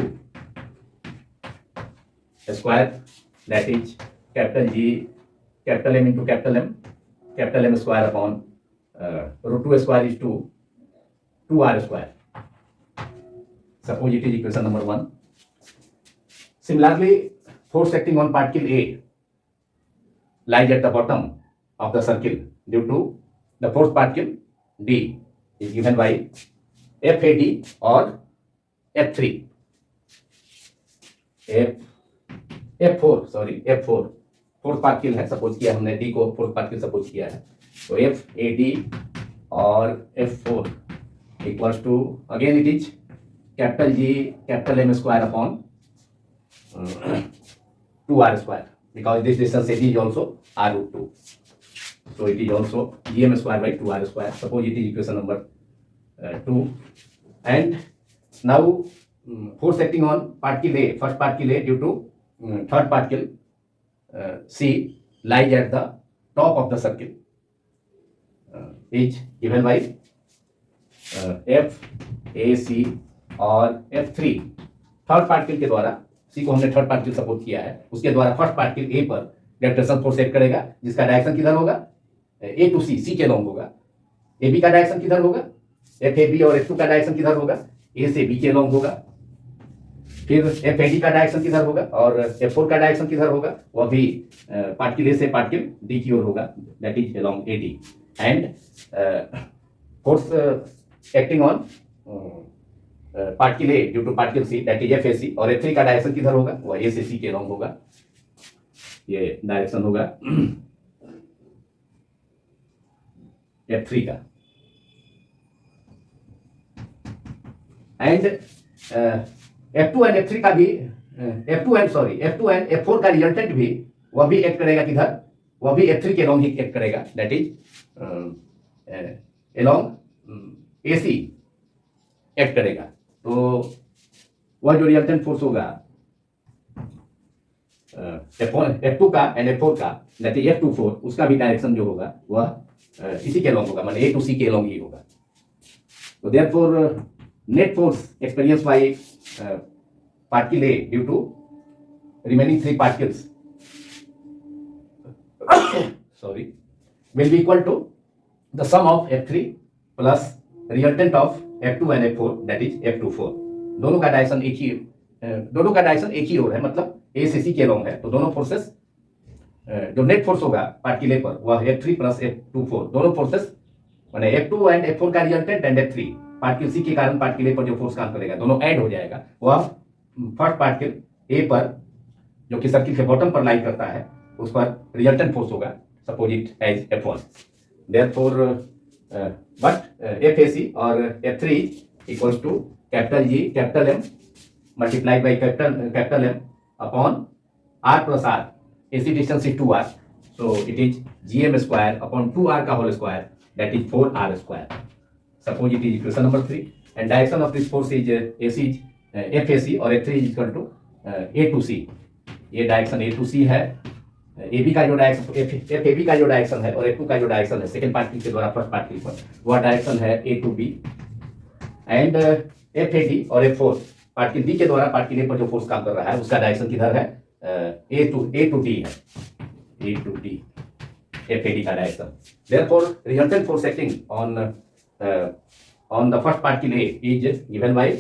square, that is capital G capital M into capital M square upon root 2 square is 2r square. Suppose it is equation number 1. Similarly, force acting on particle A lies at the bottom of the circle due to the fourth particle D is given by FAD or F3. F4 fourth particle है, सपोज किया हमने D को फोर्थ पार्टिकल सपोज किया है, तो FAD और F4 equals to, again it is capital G capital M square upon 2r square, because this distance AD is also r root 2. So it is also GM square by 2r square. Suppose it is equation number 2. And now force acting on particle A, first particle A due to third particle C lies at the top of the circle, is given by F, A, C और F3. थर्ड पार्टिकल के द्वारा, C को हमने थर्ड पार्टिकल सपोर्ट किया है, उसके द्वारा फर्स्ट पार्टिकल A पर ग्रेविटेशनल फोर्स एक्ट करेगा, जिसका डायरेक्शन किधर होगा, A टू C के लॉन्ग होगा. AB का डायरेक्शन किधर होगा, FAB और F2 का डायरेक्शन किधर होगा, A से B के लॉन्ग होगा. फिर FAD का डायरेक्शन किधर होगा और F4 का डायरेक्शन किधर होगा, वह भी पार्टिकल A से पार्टिकल D की ओर होगा, that is along AD. And force acting on particle A due to particle C, that is FAC, और F3 का डायरेक्शन किधर होगा, वह A से C के लॉन्ग होगा. ये डायरेक्शन होगा F3 का. एंड F2 एंड F3 का भी, F2 एंड F4 का रिजल्टेंट भी, वह भी एक्ट करेगा किधर, वह भी F3 के लॉन्ग ही एक्ट करेगा, that is along AC act करेगा. तो वह जो रिजल्टेंट फोर्स होगा F2 का एंड F4 का, दैट इज F24, उसका भी डायरेक्शन जो होगा वह इसी के लॉन्ग होगा, मतलब A टू C के लॉन्ग ही होगा. तो therefore net force experienced by particle A due to remaining three particles will be equal to the sum of F3 plus resultant of F2 and F4, that is F24. दोनों का डायरेक्शन एक ही ओर है, मतलब A से C के लॉन्ग है. तो दोनों फोर्सेस, जो नेट फोर्स होगा पार्टिकल A पर, वह F3 प्लस F24, दोनों फोर्सेस माने F2 एंड F4 का resultant and F3 particle C के कारण पार्टिकल A पर जो फोर्स काम करेगा, दोनों ऐड हो जाएगा. वह फर्स्ट पार्टिकल A पर जो कि सर्किल के बॉटम पर लाई करता है, उस पर रिजल्टेंट फोर्स होगा, suppose it as F1. Therefore but FAC और F3 equals to capital G capital M multiplied by capital M upon R plus R. AC distance is 2R, so it is GM square upon 2R का whole square, that is 4R square. Suppose it is equation number 3. and direction of this force is AC FAC और F3 is equal to A to C. ये डायरेक्शन A to C है. AB का जो डायरेक्शन FAB का जो डायरेक्शन है और F2 का जो डायरेक्शन है सेकेंड पार्टिकल के द्वारा फर्स्ट पार्टिकल पर, वह डायरेक्शन है A to B. And FAD और F4 पार्टिकल B के द्वारा पार्टिकल A पर जो फोर्स काम कर रहा है उसका डायरेक्शन किधर है? A to D है. A to D FAD का direction. Therefore, resultant force acting on the first particle A is given by,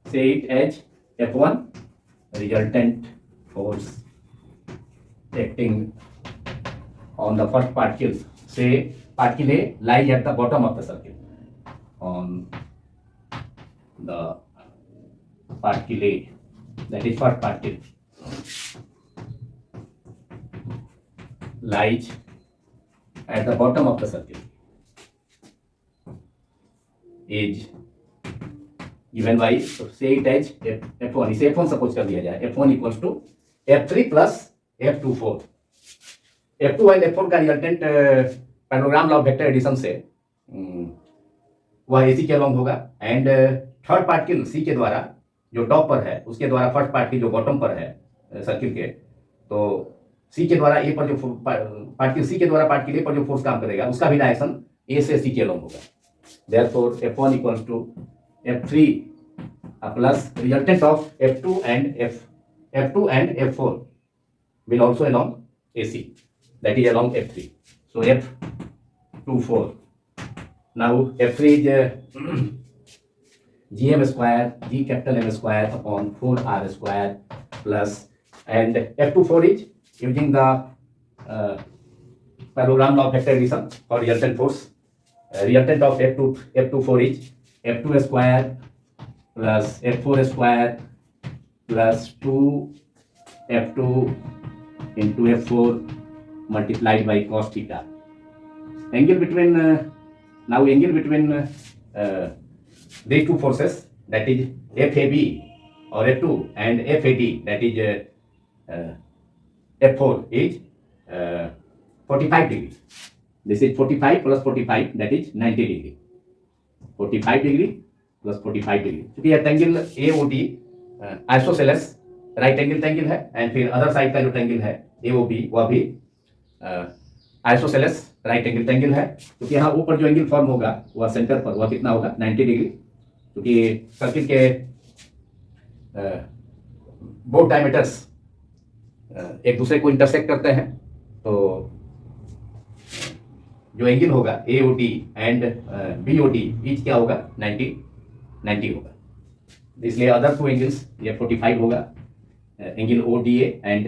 say it as F1. Resultant force acting on the first particle, say particle A lies at the bottom of the circle. On the particle A, that is first particle, lies at the bottom of the circle, is given by, so say it as F1. इसे F1 सपोज कर दिया जाए. F1 equals to F3 plus F24. F2 and F4 का resultant parallelogram law of vector addition से वह AC के अलॉन्ग होगा. एंड थर्ड पार्टिकल C के द्वारा जो टॉप पर है उसके द्वारा फर्स्ट पार्टिकल जो बॉटम पर है सर्किल के, तो C के द्वारा A पर जो पार्टिकल C के द्वारा पार्टिकल A पर जो फोर्स काम करेगा उसका भी डायरेक्शन A से C के अलॉन्ग होगा. Therefore, F1 equals to F3 plus resultant of F2 and F4 will also along AC, that is along F3. So F24. Now F3 is GM square, G capital M square upon 4R square plus, and F24 is using the parallelogram law of vector addition for resultant force. Resultant of F24 is F2 square plus F4 square plus 2F2 into F4 multiplied by cos theta. Angle between these two forces, that is FAB or F2 and FAD, that is F4, is 45 degree. This is 45 plus 45, that is 90 degree. 45 degree plus 45 degree. क्योंकि यह triangle AOD isosceles right angle triangle है, एंड फिर अदर साइड का जो ट्रायंगल है AOB वह भी आइसोसेलेस राइट एंगल ट्रायंगल है. क्योंकि यहाँ ऊपर जो एंगल फॉर्म होगा वह सेंटर पर वह कितना होगा? 90 डिग्री. क्योंकि सर्किल के बोथ डायमीटर्स एक दूसरे को इंटरसेक्ट करते हैं, तो जो एंगल होगा AOD एंड BOD ईच क्या होगा? 90 होगा. इसलिए अदर टू एंगल्स ये 45 होगा. Angle ODA and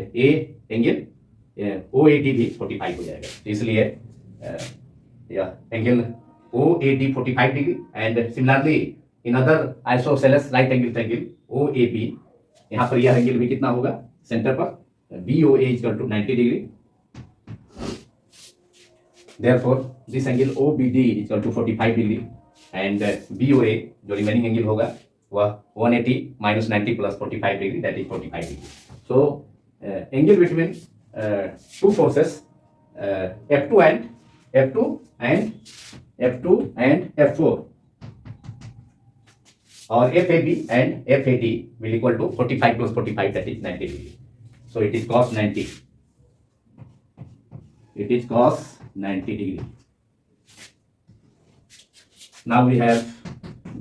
angle OAD भी 45 हो जाएगा. इसलिए यह angle OAD 45 degree, and similarly in other isosceles right angle triangle OAB, यहाँ पर यह एंगल भी कितना होगा? सेंटर पर BOA equal to 90 degree. Therefore, this angle OBD is equal to 45 degree, and BOA जो रिमेनिंग एंगल होगा वह 180 minus 90 plus 45 degree, that is 45 degree. So angle between two forces F2 and F4 or FAB and FAD will equal to 45 plus 45, that is 90 degree. So it is cos 90. It is cos 90 degree. Now we have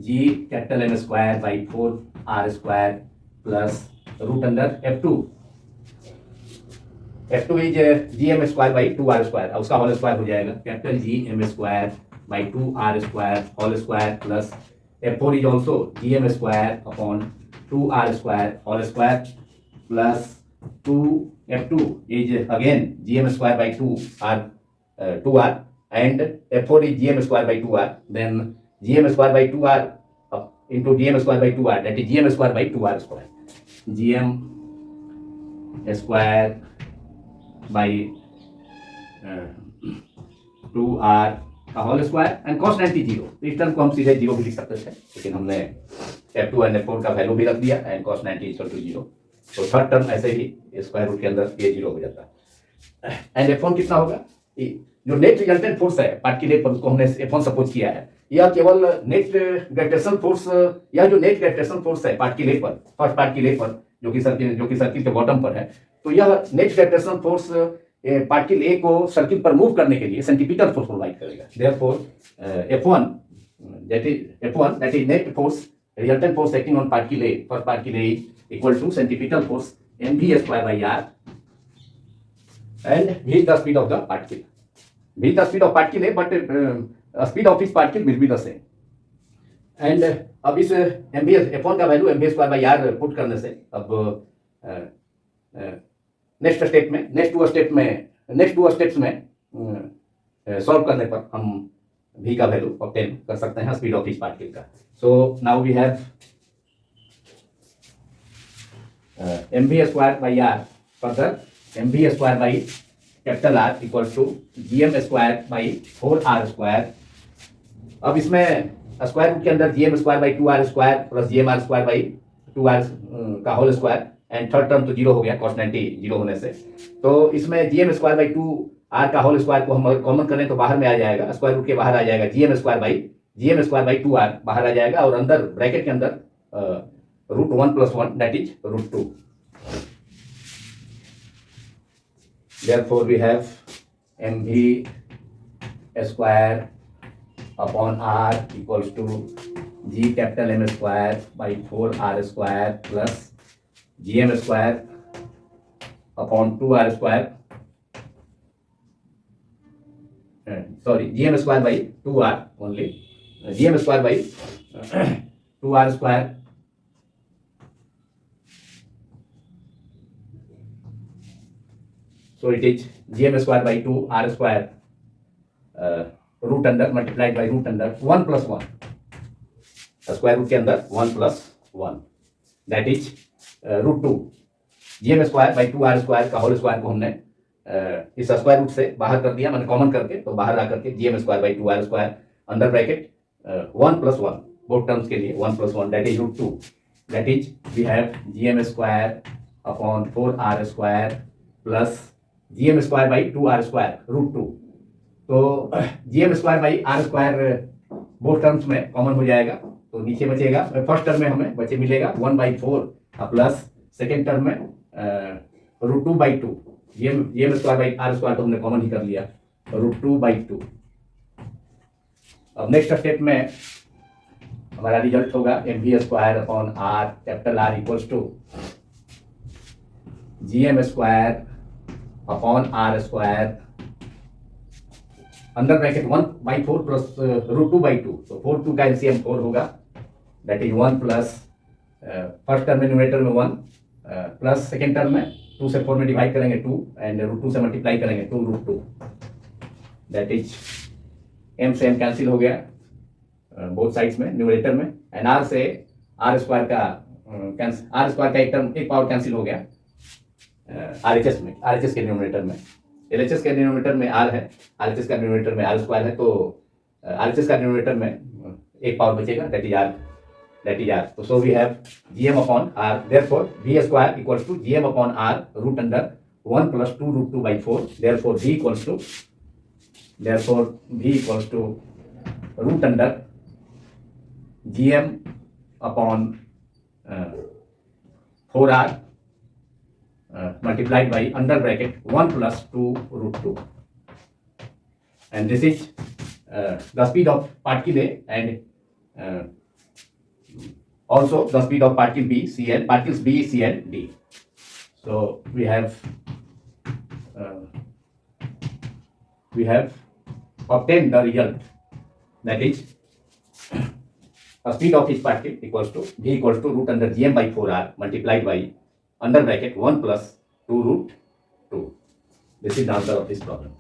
G capital M square by 4R square plus root under F2. F2 is GM square by 2R square. उसका होल स्क्वायर हो जाएगा capital GM square by 2R square whole square plus F4 is also GM square upon 2R square whole square plus 2F2 is again GM square by 2R and F4 is GM square by 2R, then GM square by 2R into GM square by 2R, that is GM square by 2R square. GM square by 2R का whole square and cos 90 zero. इस टर्म को हम सीधे जीरो भी लिख सकते थे, लेकिन हमने F2 एंड F4 का वैल्यू भी रख दिया and cos 90 equal to zero. तो थर्ड टर्म ऐसे ही स्क्वायर रूट के अंदर ये जीरो हो जाता है. एंड F1 कितना होगा? जो नेट रिजल्टेंट फोर्स है पार्टिकल ए पर, उसको हमने F1 सपोज किया है, यह केवल नेट ग्रेविटेशनल फोर्स, या जो नेट ग्रेविटेशनल फोर्स है पार्टिकल ए पर, फर्स्ट पार्टिकल ए पर, जो कि सर्किल के बॉटम पर है, तो यह net gravitational force particle A को सर्किल पर मूव करने के लिए सेंटीपीटल फोर्स प्रोवाइड करेगा। Therefore F1 that is net force, resultant force acting on particle A, for particle A is equal to centripetal force mv square by r, and v is the speed of the particle. V is the speed of particle A, but speed of each particle will be the same. And अब इस mv F1 का value mv square by r put करने से अब नेक्स्ट टू स्टेप्स में सॉल्व करने पर हम v का वैल्यू ऑब्टेन कर सकते हैं स्पीड ऑफ इच पार्टिकल का। So now we have mv square by r, further mv square by capital R equal to gm square by 4r square. अब इसमें स्क्वायर रूट के अंदर gm square by 2r square plus gmr square by 2r का whole square, and third term तो जीरो हो गया कॉस 90 जीरो होने से। तो इसमें gm स्क्वायर बाई 2r का होल स्क्वायर को हम कॉमन करें तो बाहर में आ जाएगा, स्क्वायर रूट के बाहर आ जाएगा gm स्क्वायर बाई 2r बाहर आ जाएगा, और अंदर ब्रैकेट के अंदर root 1 plus 1 that is root 2। Therefore we have mv square upon r equals to g capital M square by 4r square plus gm square upon 2r square, gm square by 2r only, gm square by 2r square so it is gm square by 2r square root under multiplied by root under 1 plus 1, square root के अंदर 1 plus 1 that is root 2। gm square by 2r square का होल स्क्वायर को हमने इस स्क्वायर रूट से बाहर कर दिया, मैंने कॉमन करके, तो बाहर ला करके gm square by 2r square under bracket 1 plus 1 both terms के लिए 1 plus 1 that is root 2, that is we have gm square upon 4r square plus gm square by 2r square root 2। तो gm square by r square both terms में कॉमन हो जाएगा, तो नीचे बचेगा, फर्स्ट टर्म में हमें बचे मिलेगा 1/4 प्लस सेकेंड टर्म में root 2/2, gm square by r square तो हमने कॉमन ही कर लिया, रूट 2/2। अब नेक्स्ट स्टेप में हमारा रिजल्ट होगा mv square upon r capital R equals to gm square upon r square under bracket 1/4 plus root 2/2, तो 4 2 का एलसीएम 4 होगा, that is 1 plus first term में न्यूमरेटर में 1 प्लस सेकेंड टर्म में 2 से 4 में डिवाइड करेंगे 2 एंड रूट 2 से मल्टीप्लाई करेंगे 2 रूट 2, दैट इज m से m कैंसिल हो गया बोथ साइड्स में न्यूमरेटर में, एंड r से r स्क्वायर का एक पावर कैंसिल हो गया RHS के न्यूमरेटर में, LHS के न्यूमरेटर में r है, RHS का न्यूमरेटर में r स्क्वायर है, तो RHS का न्यूमरेटर में एक पावर बचेगा दैट इज r। तो so we have gm upon r, therefore v square equals to gm upon r root under 1 plus 2 root 2/4, therefore v equals to root under gm upon 4r multiplied by under bracket 1 plus 2 root 2, and this is the speed of particle A, and also the speed of particle B, CL, particles B, C and D. So we have obtained the result, that is the speed of each particle equals to V equals to root under gm by 4r multiplied by under bracket 1 plus 2 root 2. This is the answer of this problem.